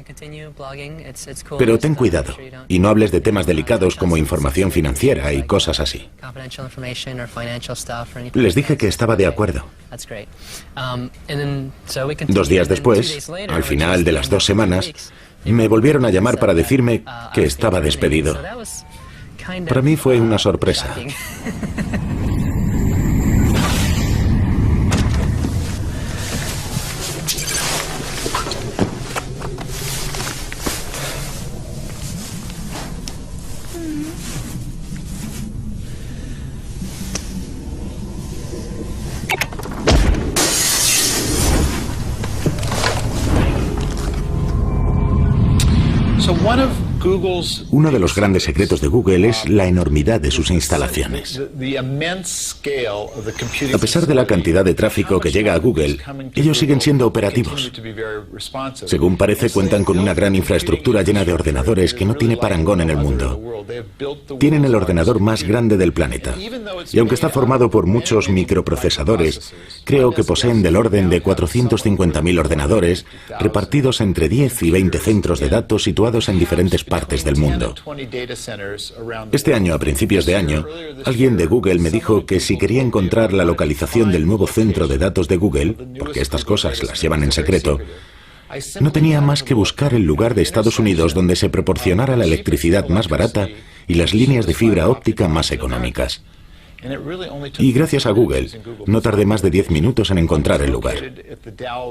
Pero ten cuidado y no hables de temas delicados como información financiera y cosas así. Les dije que estaba de acuerdo. 2 días después, al final de las 2 semanas, me volvieron a llamar para decirme que estaba despedido. Para mí fue una sorpresa. Uno de los grandes secretos de Google es la enormidad de sus instalaciones. A pesar de la cantidad de tráfico que llega a Google, ellos siguen siendo operativos. Según parece, cuentan con una gran infraestructura llena de ordenadores que no tiene parangón en el mundo. Tienen el ordenador más grande del planeta. Y aunque está formado por muchos microprocesadores, creo que poseen del orden de 450.000 ordenadores repartidos entre 10 y 20 centros de datos situados en diferentes partes del mundo. Este año, a principios de año, alguien de Google me dijo que si quería encontrar la localización del nuevo centro de datos de Google, porque estas cosas las llevan en secreto, no tenía más que buscar el lugar de Estados Unidos donde se proporcionara la electricidad más barata y las líneas de fibra óptica más económicas. Y gracias a Google, no tardé más de 10 minutos en encontrar el lugar.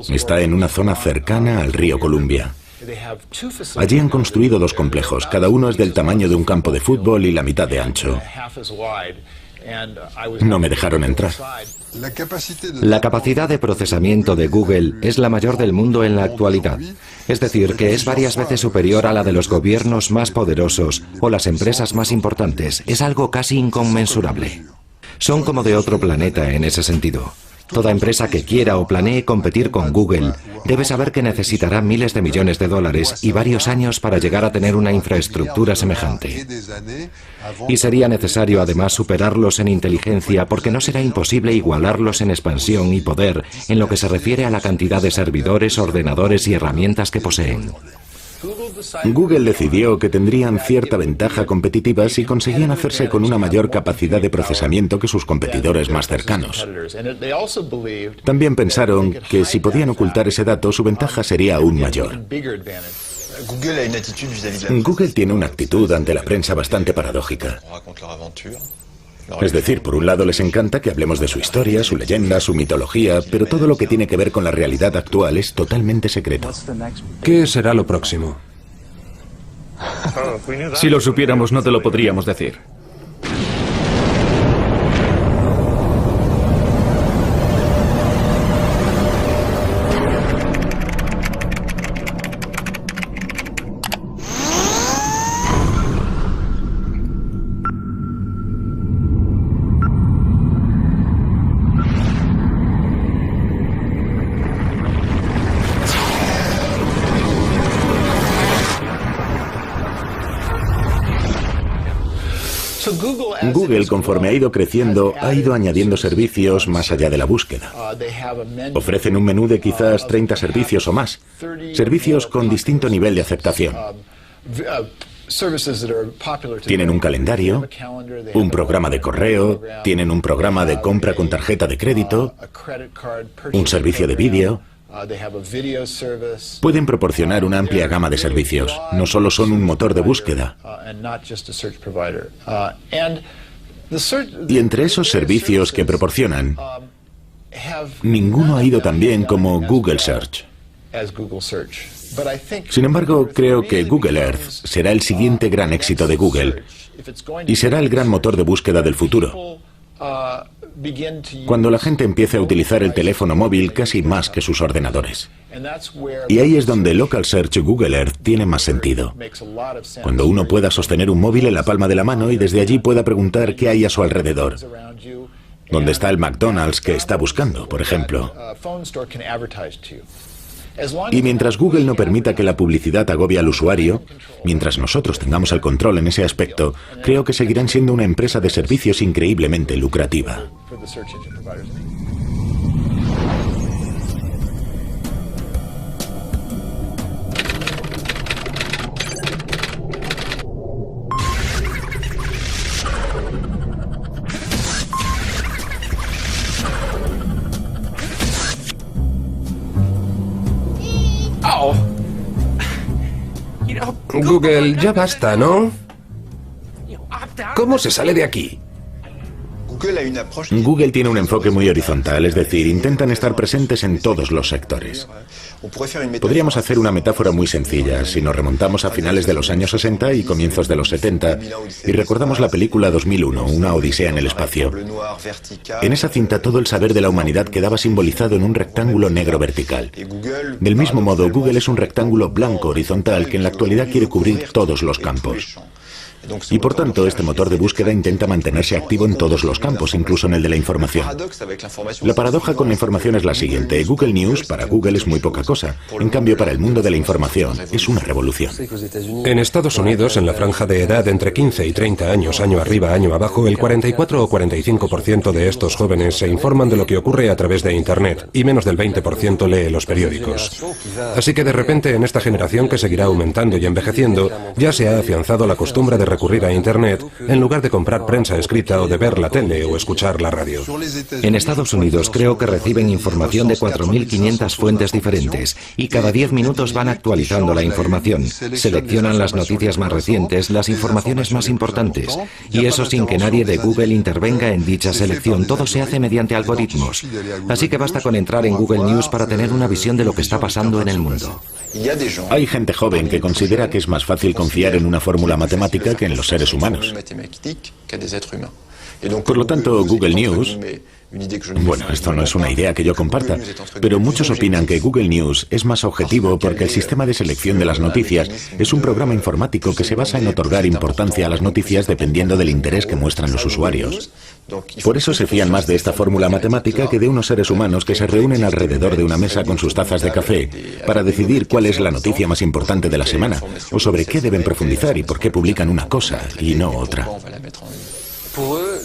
Está en una zona cercana al río Columbia. Allí han construido 2 complejos, cada uno es del tamaño de un campo de fútbol y la mitad de ancho. No me dejaron entrar. La capacidad de procesamiento de Google es la mayor del mundo en la actualidad. Es decir, que es varias veces superior a la de los gobiernos más poderosos o las empresas más importantes. Es algo casi inconmensurable. Son como de otro planeta en ese sentido. Toda empresa que quiera o planee competir con Google debe saber que necesitará miles de millones de dólares y varios años para llegar a tener una infraestructura semejante. Y sería necesario además superarlos en inteligencia porque no será imposible igualarlos en expansión y poder en lo que se refiere a la cantidad de servidores, ordenadores y herramientas que poseen. Google decidió que tendrían cierta ventaja competitiva si conseguían hacerse con una mayor capacidad de procesamiento que sus competidores más cercanos. También pensaron que si podían ocultar ese dato, su ventaja sería aún mayor. Google tiene una actitud ante la prensa bastante paradójica. Es decir, por un lado les encanta que hablemos de su historia, su leyenda, su mitología, pero todo lo que tiene que ver con la realidad actual es totalmente secreto. ¿Qué será lo próximo? Si lo supiéramos, no te lo podríamos decir. Google, conforme ha ido creciendo, ha ido añadiendo servicios más allá de la búsqueda. Ofrecen un menú de quizás 30 servicios o más, servicios con distinto nivel de aceptación. Tienen un calendario, un programa de correo, tienen un programa de compra con tarjeta de crédito, un servicio de vídeo. Pueden proporcionar una amplia gama de servicios. No solo son un motor de búsqueda. Y entre esos servicios que proporcionan, ninguno ha ido tan bien como Google Search. Sin embargo, creo que Google Earth será el siguiente gran éxito de Google y será el gran motor de búsqueda del futuro. Cuando la gente empiece a utilizar el teléfono móvil casi más que sus ordenadores. Y ahí es donde Local Search Google Earth tiene más sentido. Cuando uno pueda sostener un móvil en la palma de la mano y desde allí pueda preguntar qué hay a su alrededor. ¿Dónde está el McDonald's que está buscando, por ejemplo? Y mientras Google no permita que la publicidad agobie al usuario, mientras nosotros tengamos el control en ese aspecto, creo que seguirán siendo una empresa de servicios increíblemente lucrativa. Google, ya basta, ¿no? ¿Cómo se sale de aquí? Google tiene un enfoque muy horizontal, es decir, intentan estar presentes en todos los sectores. Podríamos hacer una metáfora muy sencilla si nos remontamos a finales de los años 60 y comienzos de los 70 y recordamos la película 2001, una odisea en el espacio. En esa cinta todo el saber de la humanidad quedaba simbolizado en un rectángulo negro vertical. Del mismo modo, Google es un rectángulo blanco horizontal que en la actualidad quiere cubrir todos los campos. Y por tanto, este motor de búsqueda intenta mantenerse activo en todos los campos, incluso en el de la información. La paradoja con la información es la siguiente. Google News para Google es muy poca cosa. En cambio, para el mundo de la información es una revolución. En Estados Unidos, en la franja de edad entre 15 y 30 años, año arriba, año abajo, el 44 o 45% de estos jóvenes se informan de lo que ocurre a través de Internet y menos del 20% lee los periódicos. Así que de repente, en esta generación que seguirá aumentando y envejeciendo, ya se ha afianzado la costumbre de recurrir a Internet en lugar de comprar prensa escrita o de ver la tele o escuchar la radio. En Estados Unidos creo que reciben información de 4.500 fuentes diferentes y cada 10 minutos van actualizando la información. Seleccionan las noticias más recientes, las informaciones más importantes. Y eso sin que nadie de Google intervenga en dicha selección. Todo se hace mediante algoritmos. Así que basta con entrar en Google News para tener una visión de lo que está pasando en el mundo. Hay gente joven que considera que es más fácil confiar en una fórmula matemática que en los seres humanos. Por lo tanto, Google News... Bueno, esto no es una idea que yo comparta, pero muchos opinan que Google News es más objetivo porque el sistema de selección de las noticias es un programa informático que se basa en otorgar importancia a las noticias dependiendo del interés que muestran los usuarios. Por eso se fían más de esta fórmula matemática que de unos seres humanos que se reúnen alrededor de una mesa con sus tazas de café para decidir cuál es la noticia más importante de la semana o sobre qué deben profundizar y por qué publican una cosa y no otra.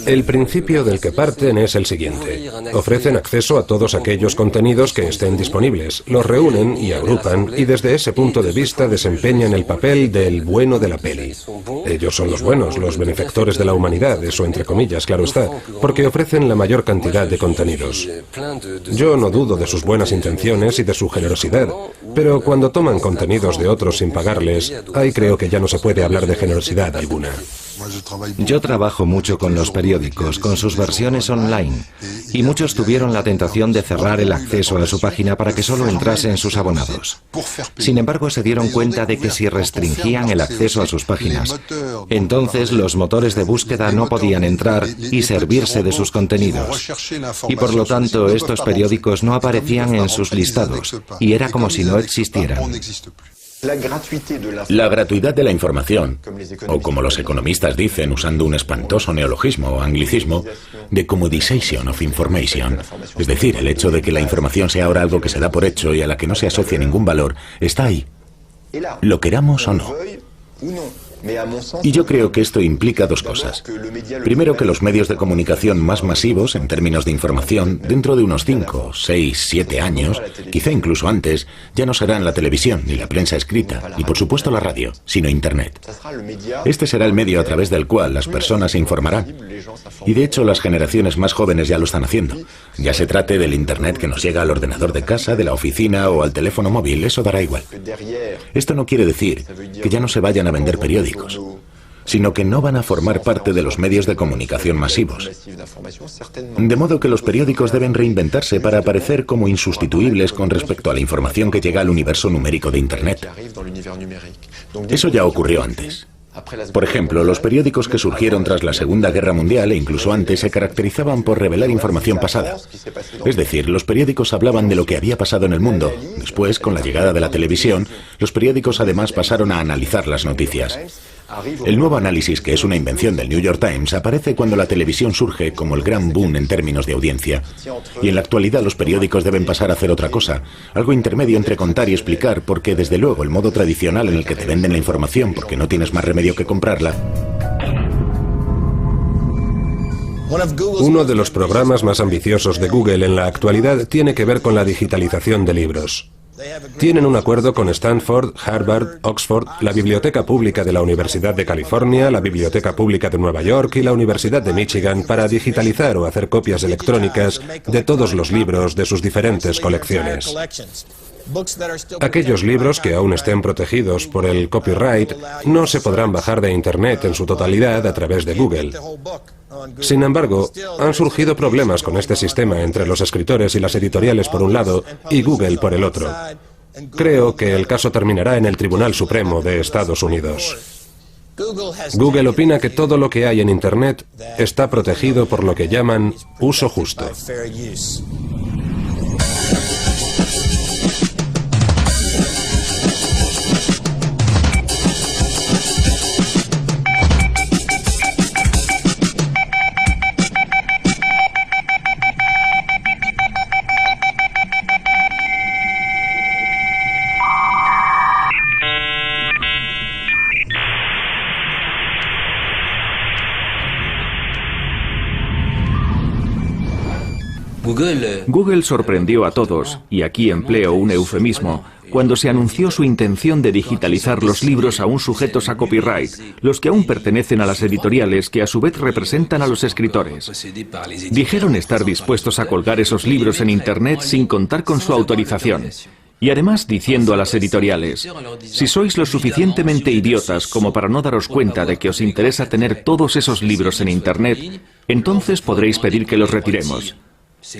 El principio del que parten es el siguiente. Ofrecen acceso a todos aquellos contenidos que estén disponibles, los reúnen y agrupan y desde ese punto de vista desempeñan el papel del bueno de la peli. Ellos son los buenos, los benefactores de la humanidad, eso entre comillas, claro está, porque ofrecen la mayor cantidad de contenidos. Yo no dudo de sus buenas intenciones y de su generosidad, pero cuando toman contenidos de otros sin pagarles, ahí creo que ya no se puede hablar de generosidad alguna. Yo trabajo mucho con los periódicos, con sus versiones online, y muchos tuvieron la tentación de cerrar el acceso a su página para que solo entrasen sus abonados. Sin embargo, se dieron cuenta de que si restringían el acceso a sus páginas, entonces los motores de búsqueda no podían entrar y servirse de sus contenidos. Y por lo tanto, estos periódicos no aparecían en sus listados, y era como si no existieran. La gratuidad de la información, o como los economistas dicen usando un espantoso neologismo o anglicismo, the commodization of information, es decir, el hecho de que la información sea ahora algo que se da por hecho y a la que no se asocia ningún valor, está ahí, lo queramos o no. Y yo creo que esto implica dos cosas. Primero, que los medios de comunicación más masivos en términos de información, dentro de unos 5, 6, 7 años, quizá incluso antes, ya no serán la televisión, ni la prensa escrita, ni por supuesto la radio, sino Internet. Este será el medio a través del cual las personas se informarán. Y de hecho las generaciones más jóvenes ya lo están haciendo. Ya se trate del Internet que nos llega al ordenador de casa, de la oficina o al teléfono móvil, eso dará igual. Esto no quiere decir que ya no se vayan a vender periódicos, sino que no van a formar parte de los medios de comunicación masivos. De modo que los periódicos deben reinventarse para aparecer como insustituibles con respecto a la información que llega al universo numérico de Internet. Eso ya ocurrió antes. Por ejemplo, los periódicos que surgieron tras la Segunda Guerra Mundial e incluso antes se caracterizaban por revelar información pasada. Es decir, los periódicos hablaban de lo que había pasado en el mundo. Después, con la llegada de la televisión, los periódicos además pasaron a analizar las noticias. El nuevo análisis, que es una invención del New York Times, aparece cuando la televisión surge como el gran boom en términos de audiencia. Y en la actualidad los periódicos deben pasar a hacer otra cosa, algo intermedio entre contar y explicar, porque desde luego el modo tradicional en el que te venden la información porque no tienes más remedio que comprarla. Uno de los programas más ambiciosos de Google en la actualidad tiene que ver con la digitalización de libros. Tienen un acuerdo con Stanford, Harvard, Oxford, la Biblioteca Pública de la Universidad de California, la Biblioteca Pública de Nueva York y la Universidad de Michigan para digitalizar o hacer copias electrónicas de todos los libros de sus diferentes colecciones. Aquellos libros que aún estén protegidos por el copyright no se podrán bajar de Internet en su totalidad a través de Google. Sin embargo, han surgido problemas con este sistema entre los escritores y las editoriales por un lado y Google por el otro. Creo que el caso terminará en el Tribunal Supremo de Estados Unidos. Google opina que todo lo que hay en Internet está protegido por lo que llaman uso justo. Google sorprendió a todos, y aquí empleo un eufemismo, cuando se anunció su intención de digitalizar los libros aún sujetos a copyright, los que aún pertenecen a las editoriales que a su vez representan a los escritores. Dijeron estar dispuestos a colgar esos libros en Internet sin contar con su autorización. Y además diciendo a las editoriales, si sois lo suficientemente idiotas como para no daros cuenta de que os interesa tener todos esos libros en Internet, entonces podréis pedir que los retiremos.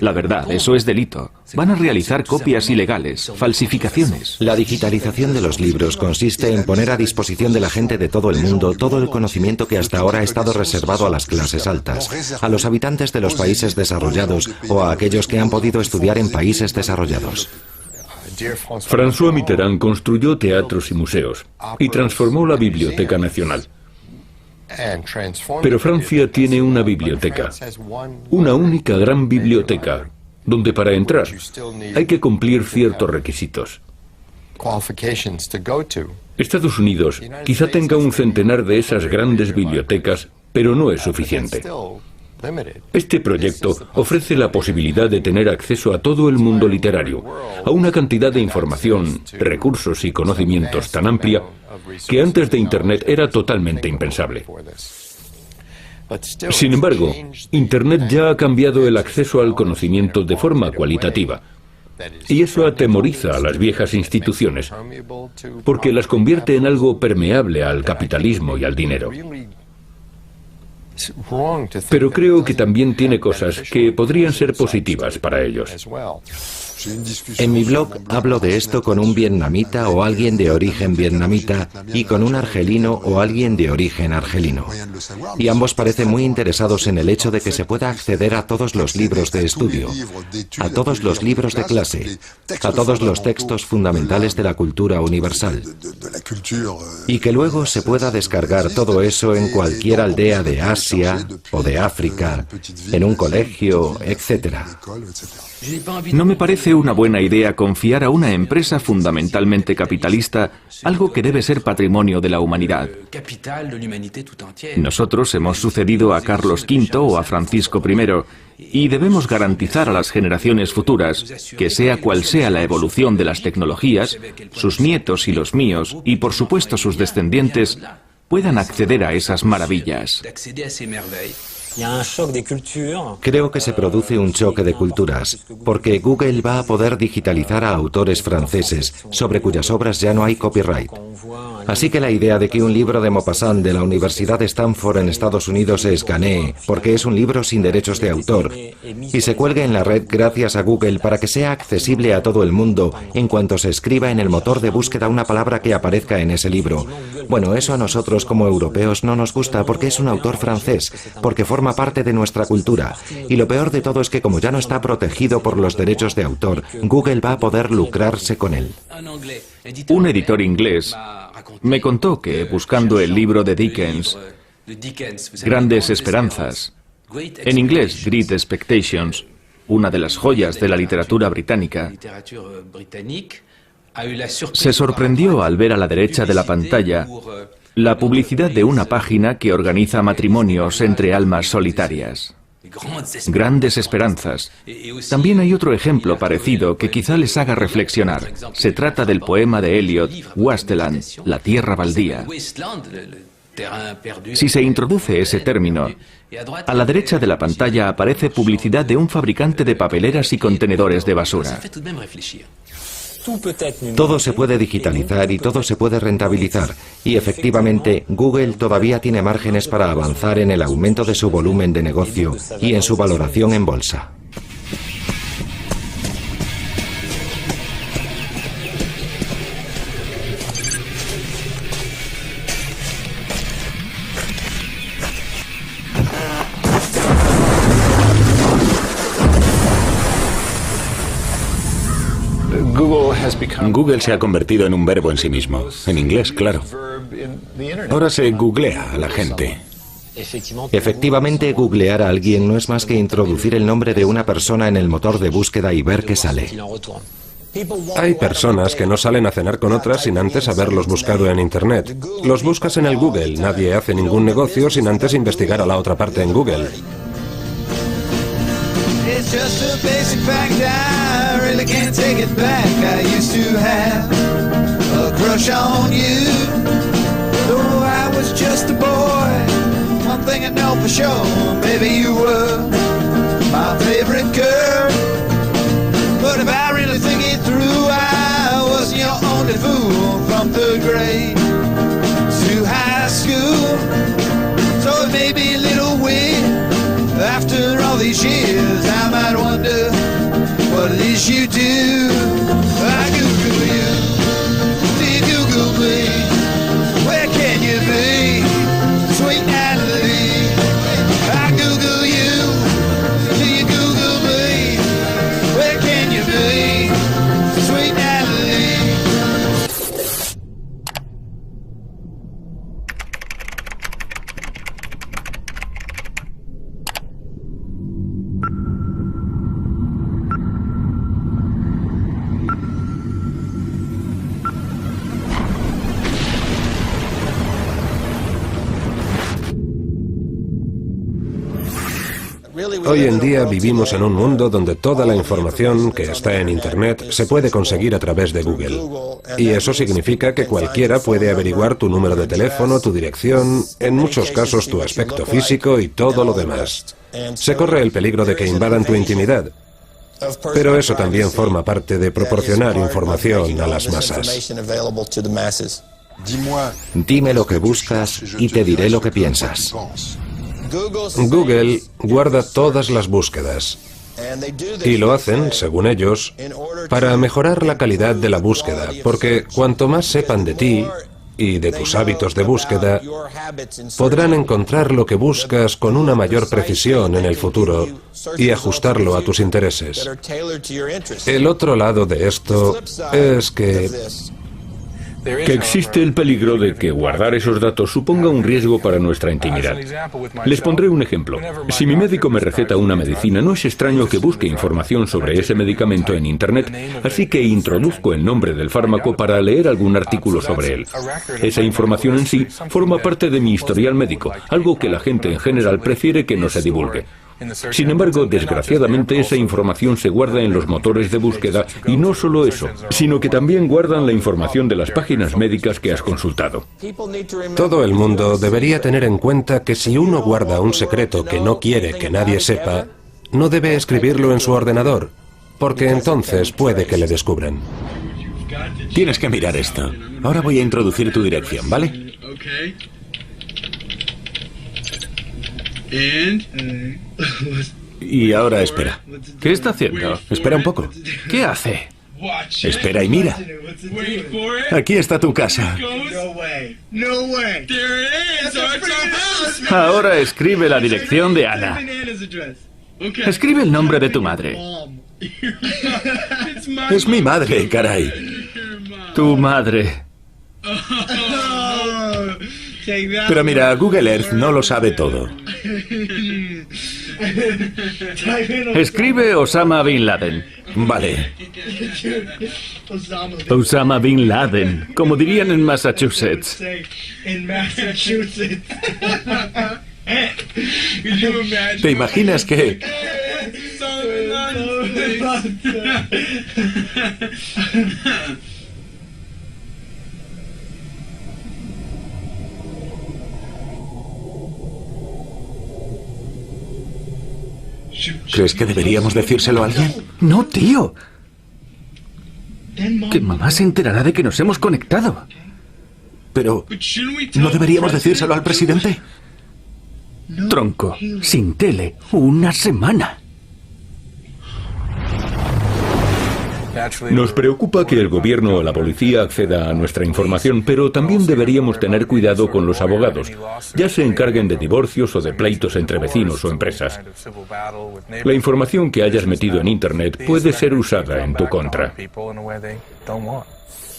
La verdad, eso es delito. Van a realizar copias ilegales, falsificaciones. La digitalización de los libros consiste en poner a disposición de la gente de todo el mundo todo el conocimiento que hasta ahora ha estado reservado a las clases altas, a los habitantes de los países desarrollados o a aquellos que han podido estudiar en países desarrollados. François Mitterrand construyó teatros y museos y transformó la Biblioteca Nacional. Pero Francia tiene una biblioteca, una única gran biblioteca, donde para entrar hay que cumplir ciertos requisitos. Estados Unidos quizá tenga un centenar de esas grandes bibliotecas, pero no es suficiente. Este proyecto ofrece la posibilidad de tener acceso a todo el mundo literario, a una cantidad de información, recursos y conocimientos tan amplia que antes de Internet era totalmente impensable. Sin embargo, Internet ya ha cambiado el acceso al conocimiento de forma cualitativa. Y eso atemoriza a las viejas instituciones, porque las convierte en algo permeable al capitalismo y al dinero. Pero creo que también tiene cosas que podrían ser positivas para ellos. En mi blog hablo de esto con un vietnamita o alguien de origen vietnamita y con un argelino o alguien de origen argelino. Y ambos parecen muy interesados en el hecho de que se pueda acceder a todos los libros de estudio, a todos los libros de clase, a todos los textos fundamentales de la cultura universal. Y que luego se pueda descargar todo eso en cualquier aldea de Asia o de África, en un colegio, etc. No me parece una buena idea confiar a una empresa fundamentalmente capitalista algo que debe ser patrimonio de la humanidad. Nosotros hemos sucedido a Carlos V o a Francisco I y debemos garantizar a las generaciones futuras que, sea cual sea la evolución de las tecnologías, sus nietos y los míos, y por supuesto sus descendientes, puedan acceder a esas maravillas. Creo que se produce un choque de culturas, porque Google va a poder digitalizar a autores franceses, sobre cuyas obras ya no hay copyright. Así que la idea de que un libro de Maupassant de la Universidad de Stanford en Estados Unidos se escanee, porque es un libro sin derechos de autor, y se cuelgue en la red gracias a Google para que sea accesible a todo el mundo en cuanto se escriba en el motor de búsqueda una palabra que aparezca en ese libro. Bueno, eso a nosotros como europeos no nos gusta porque es un autor francés, porque forma parte de nuestra cultura. Y lo peor de todo es que como ya no está protegido por los derechos de autor, Google va a poder lucrarse con él. Un editor inglés me contó que, buscando el libro de Dickens, Grandes Esperanzas, en inglés Great Expectations, una de las joyas de la literatura británica, se sorprendió al ver a la derecha de la pantalla la publicidad de una página que organiza matrimonios entre almas solitarias. Grandes Esperanzas. También hay otro ejemplo parecido que quizá les haga reflexionar. Se trata del poema de Eliot, Wasteland, la tierra baldía. Si se introduce ese término, a la derecha de la pantalla aparece publicidad de un fabricante de papeleras y contenedores de basura. Todo se puede digitalizar y todo se puede rentabilizar. Y efectivamente, Google todavía tiene márgenes para avanzar en el aumento de su volumen de negocio y en su valoración en bolsa. Google se ha convertido en un verbo en sí mismo. En inglés, claro. Ahora se googlea a la gente. Efectivamente, googlear a alguien no es más que introducir el nombre de una persona en el motor de búsqueda y ver qué sale. Hay personas que no salen a cenar con otras sin antes haberlos buscado en Internet. Los buscas en el Google. Nadie hace ningún negocio sin antes investigar a la otra parte en Google. It's just a basic fact, I really can't take it back. I used to have a crush on you. Though I was just a boy, one thing I know for sure, maybe you were my favorite girl. But if I really think it through, I was your only fool from third grade to high school. So it may be a little weird. After all these years, I might wonder what it is you do. I Google you, do you Google me? Where can you be, sweet Natalie? I Google you. Hoy en día vivimos en un mundo donde toda la información que está en Internet se puede conseguir a través de Google. Y eso significa que cualquiera puede averiguar tu número de teléfono, tu dirección, en muchos casos tu aspecto físico y todo lo demás. Se corre el peligro de que invadan tu intimidad. Pero eso también forma parte de proporcionar información a las masas. Dime lo que buscas y te diré lo que piensas. Google guarda todas las búsquedas. Y lo hacen, según ellos, para mejorar la calidad de la búsqueda, porque cuanto más sepan de ti y de tus hábitos de búsqueda, podrán encontrar lo que buscas con una mayor precisión en el futuro y ajustarlo a tus intereses. El otro lado de esto es que existe el peligro de que guardar esos datos suponga un riesgo para nuestra intimidad. Les pondré un ejemplo. Si mi médico me receta una medicina, no es extraño que busque información sobre ese medicamento en Internet, así que introduzco el nombre del fármaco para leer algún artículo sobre él. Esa información en sí forma parte de mi historial médico, algo que la gente en general prefiere que no se divulgue. Sin embargo, desgraciadamente, esa información se guarda en los motores de búsqueda y no solo eso, sino que también guardan la información de las páginas médicas que has consultado. Todo el mundo debería tener en cuenta que si uno guarda un secreto que no quiere que nadie sepa, no debe escribirlo en su ordenador, porque entonces puede que le descubran. Tienes que mirar esto. Ahora voy a introducir tu dirección, ¿vale? Y ahora espera. ¿Qué está haciendo? Espera un poco. ¿Qué hace? Espera y mira. Aquí está tu casa. Ahora escribe la dirección de Ana. Escribe el nombre de tu madre. Es mi madre, caray. Tu madre. Pero mira, Google Earth no lo sabe todo. Escribe Osama Bin Laden. Vale. Osama Bin Laden, como dirían en Massachusetts. ¿Te imaginas que...? ¿Crees que deberíamos decírselo a alguien? No, tío. Que mamá se enterará de que nos hemos conectado. Pero, ¿no deberíamos decírselo al presidente? Tronco, sin tele, una semana. Nos preocupa que el gobierno o la policía acceda a nuestra información, pero también deberíamos tener cuidado con los abogados, ya se encarguen de divorcios o de pleitos entre vecinos o empresas. La información que hayas metido en Internet puede ser usada en tu contra.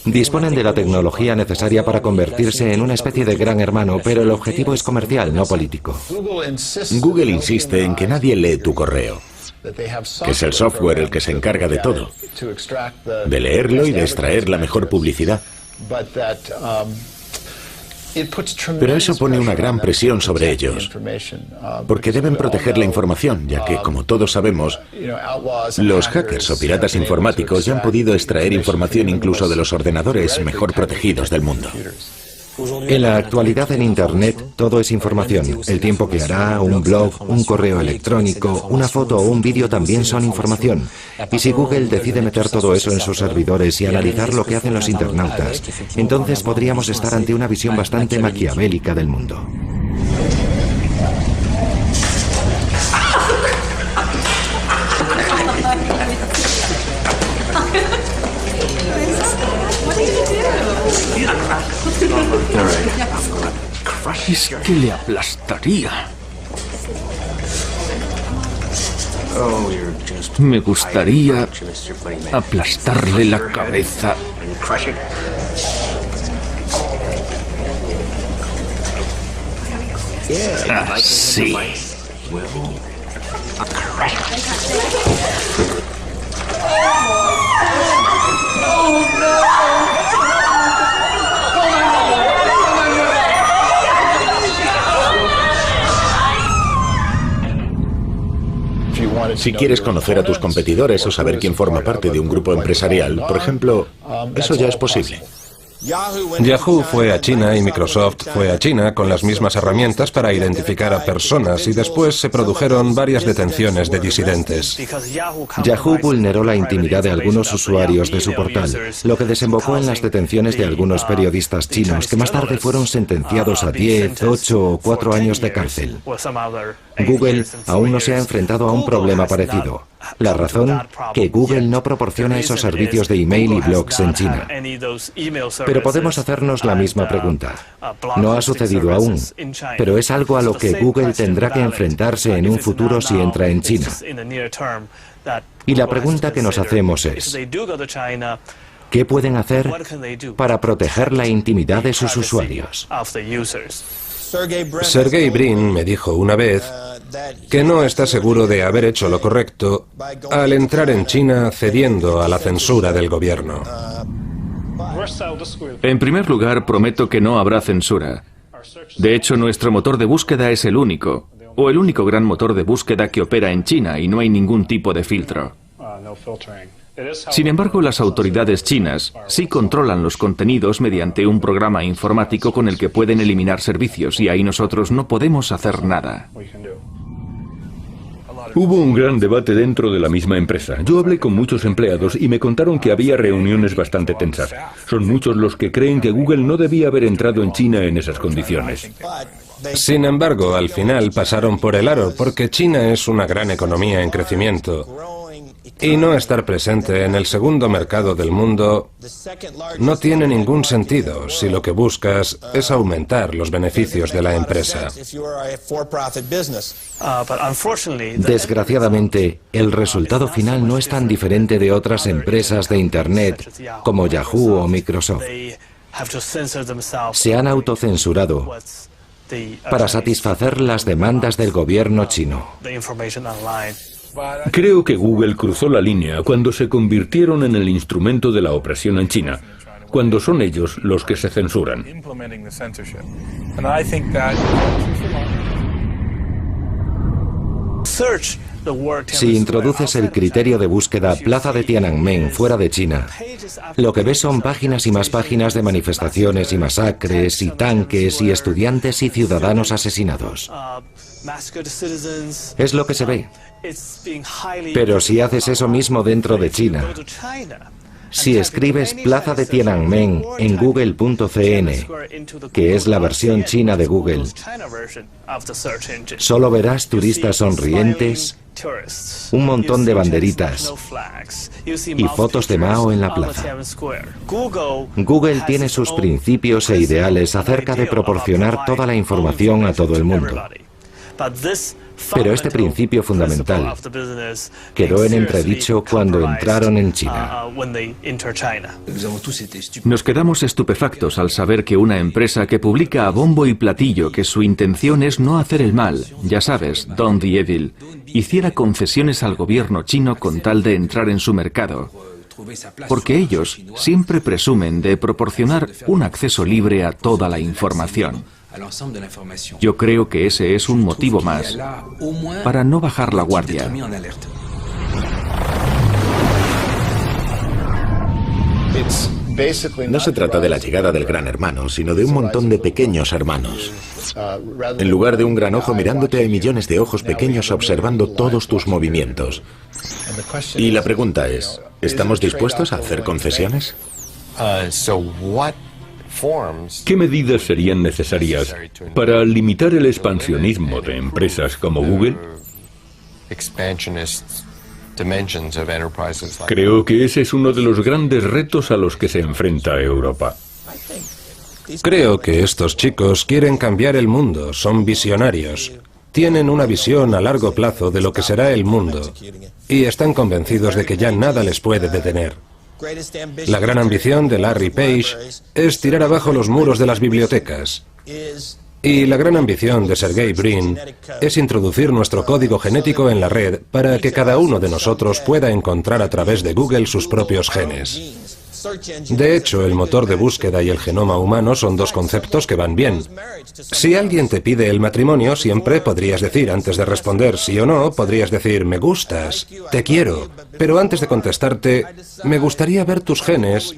Disponen de la tecnología necesaria para convertirse en una especie de gran hermano, pero el objetivo es comercial, no político. Google insiste en que nadie lee tu correo, que es el software el que se encarga de todo, de leerlo y de extraer la mejor publicidad. Pero eso pone una gran presión sobre ellos, porque deben proteger la información, ya que, como todos sabemos, los hackers o piratas informáticos ya han podido extraer información incluso de los ordenadores mejor protegidos del mundo. En la actualidad en Internet todo es información. El tiempo que hará, un blog, un correo electrónico, una foto o un vídeo también son información. Y si Google decide meter todo eso en sus servidores y analizar lo que hacen los internautas, entonces podríamos estar ante una visión bastante maquiavélica del mundo. Es que le aplastaría. Me gustaría aplastarle la cabeza. Así. Si quieres conocer a tus competidores o saber quién forma parte de un grupo empresarial, por ejemplo, eso ya es posible. Yahoo fue a China y Microsoft fue a China con las mismas herramientas para identificar a personas y después se produjeron varias detenciones de disidentes. Yahoo vulneró la intimidad de algunos usuarios de su portal, lo que desembocó en las detenciones de algunos periodistas chinos que más tarde fueron sentenciados a 10, 8 o 4 años de cárcel. Google aún no se ha enfrentado a un problema parecido. La razón, que Google no proporciona esos servicios de email y blogs en China. Pero podemos hacernos la misma pregunta. No ha sucedido aún, pero es algo a lo que Google tendrá que enfrentarse en un futuro si entra en China. Y la pregunta que nos hacemos es, ¿qué pueden hacer para proteger la intimidad de sus usuarios? Sergey Brin me dijo una vez que no está seguro de haber hecho lo correcto al entrar en China cediendo a la censura del gobierno. En primer lugar, prometo que no habrá censura. De hecho, nuestro motor de búsqueda es el único gran motor de búsqueda que opera en China y no hay ningún tipo de filtro. Sin embargo, las autoridades chinas sí controlan los contenidos mediante un programa informático con el que pueden eliminar servicios y ahí nosotros no podemos hacer nada. Hubo un gran debate dentro de la misma empresa. Yo hablé con muchos empleados y me contaron que había reuniones bastante tensas. Son muchos los que creen que Google no debía haber entrado en China en esas condiciones. Sin embargo, al final pasaron por el aro porque China es una gran economía en crecimiento. Y no estar presente en el segundo mercado del mundo no tiene ningún sentido si lo que buscas es aumentar los beneficios de la empresa. Desgraciadamente, el resultado final no es tan diferente de otras empresas de Internet como Yahoo o Microsoft. Se han autocensurado para satisfacer las demandas del gobierno chino. Creo que Google cruzó la línea cuando se convirtieron en el instrumento de la opresión en China, cuando son ellos los que se censuran. Si introduces el criterio de búsqueda Plaza de Tiananmen fuera de China, lo que ves son páginas y más páginas de manifestaciones y masacres y tanques y estudiantes y ciudadanos asesinados. Es lo que se ve. Pero si haces eso mismo dentro de China, si escribes Plaza de Tiananmen en google.cn, que es la versión china de Google, solo verás turistas sonrientes, un montón de banderitas y fotos de Mao en la plaza. Google tiene sus principios e ideales acerca de proporcionar toda la información a todo el mundo. Pero este principio fundamental quedó en entredicho cuando entraron en China. Nos quedamos estupefactos al saber que una empresa que publica a bombo y platillo que su intención es no hacer el mal, ya sabes, Don't the Evil, hiciera concesiones al gobierno chino con tal de entrar en su mercado. Porque ellos siempre presumen de proporcionar un acceso libre a toda la información. Yo creo que ese es un motivo más para no bajar la guardia. No se trata de la llegada del gran hermano, sino de un montón de pequeños hermanos. En lugar de un gran ojo mirándote, hay millones de ojos pequeños observando todos tus movimientos. Y la pregunta es, ¿estamos dispuestos a hacer concesiones? ¿Qué medidas serían necesarias para limitar el expansionismo de empresas como Google? Creo que ese es uno de los grandes retos a los que se enfrenta Europa. Creo que estos chicos quieren cambiar el mundo, son visionarios. Tienen una visión a largo plazo de lo que será el mundo y están convencidos de que ya nada les puede detener. La gran ambición de Larry Page es tirar abajo los muros de las bibliotecas. Y la gran ambición de Sergey Brin es introducir nuestro código genético en la red para que cada uno de nosotros pueda encontrar a través de Google sus propios genes. De hecho, el motor de búsqueda y el genoma humano son dos conceptos que van bien. Si alguien te pide el matrimonio, siempre podrías decir, antes de responder sí o no, podrías decir, me gustas, te quiero, pero antes de contestarte, me gustaría ver tus genes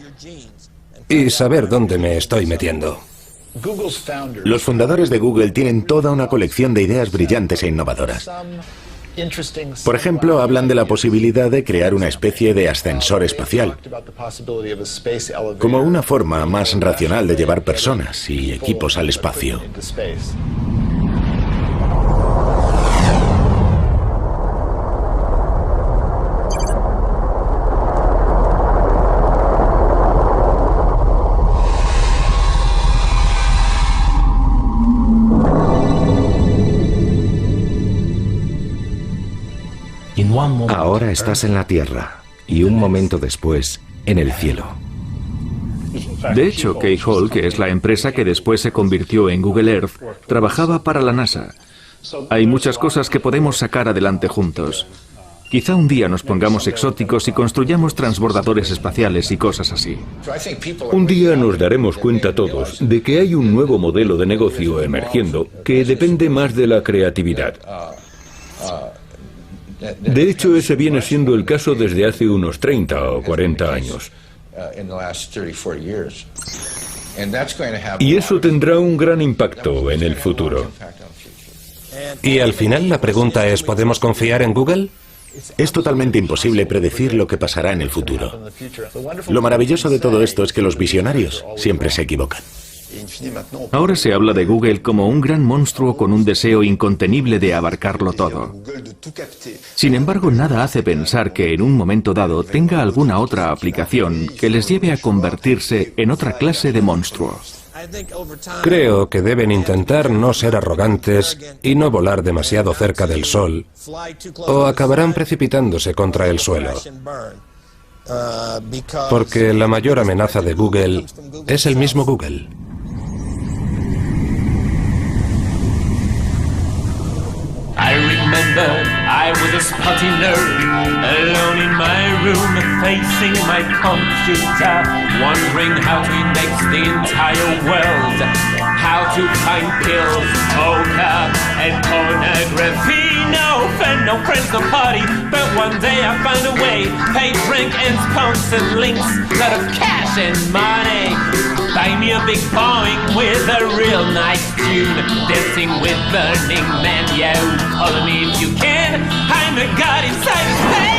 y saber dónde me estoy metiendo. Los fundadores de Google tienen toda una colección de ideas brillantes e innovadoras. Por ejemplo, hablan de la posibilidad de crear una especie de ascensor espacial, como una forma más racional de llevar personas y equipos al espacio. Ahora estás en la Tierra y un momento después en el cielo. De hecho, Keyhole, que es la empresa que después se convirtió en Google Earth, trabajaba para la NASA. Hay muchas cosas que podemos sacar adelante juntos. Quizá un día nos pongamos exóticos y construyamos transbordadores espaciales y cosas así. Un día nos daremos cuenta todos de que hay un nuevo modelo de negocio emergiendo que depende más de la creatividad. De hecho, ese viene siendo el caso desde hace unos 30 o 40 años. Y eso tendrá un gran impacto en el futuro. Y al final la pregunta es, ¿podemos confiar en Google? Es totalmente imposible predecir lo que pasará en el futuro. Lo maravilloso de todo esto es que los visionarios siempre se equivocan. Ahora se habla de Google como un gran monstruo con un deseo incontenible de abarcarlo todo. Sin embargo, nada hace pensar que en un momento dado tenga alguna otra aplicación que les lleve a convertirse en otra clase de monstruo. Creo que deben intentar no ser arrogantes y no volar demasiado cerca del sol, o acabarán precipitándose contra el suelo. Porque la mayor amenaza de Google es el mismo Google. I remember I was a spotty nerd, alone in my room, facing my computer, wondering how to index the entire world, how to find pills, poker, and pornography. No fun, no friends, no party, but one day I found a way, pay drink and sponsor links, lot of cash and money. Buy me a big Boeing with a real nice tune, dancing with Burning Man, yo, follow me if you can, I'm a god inside space.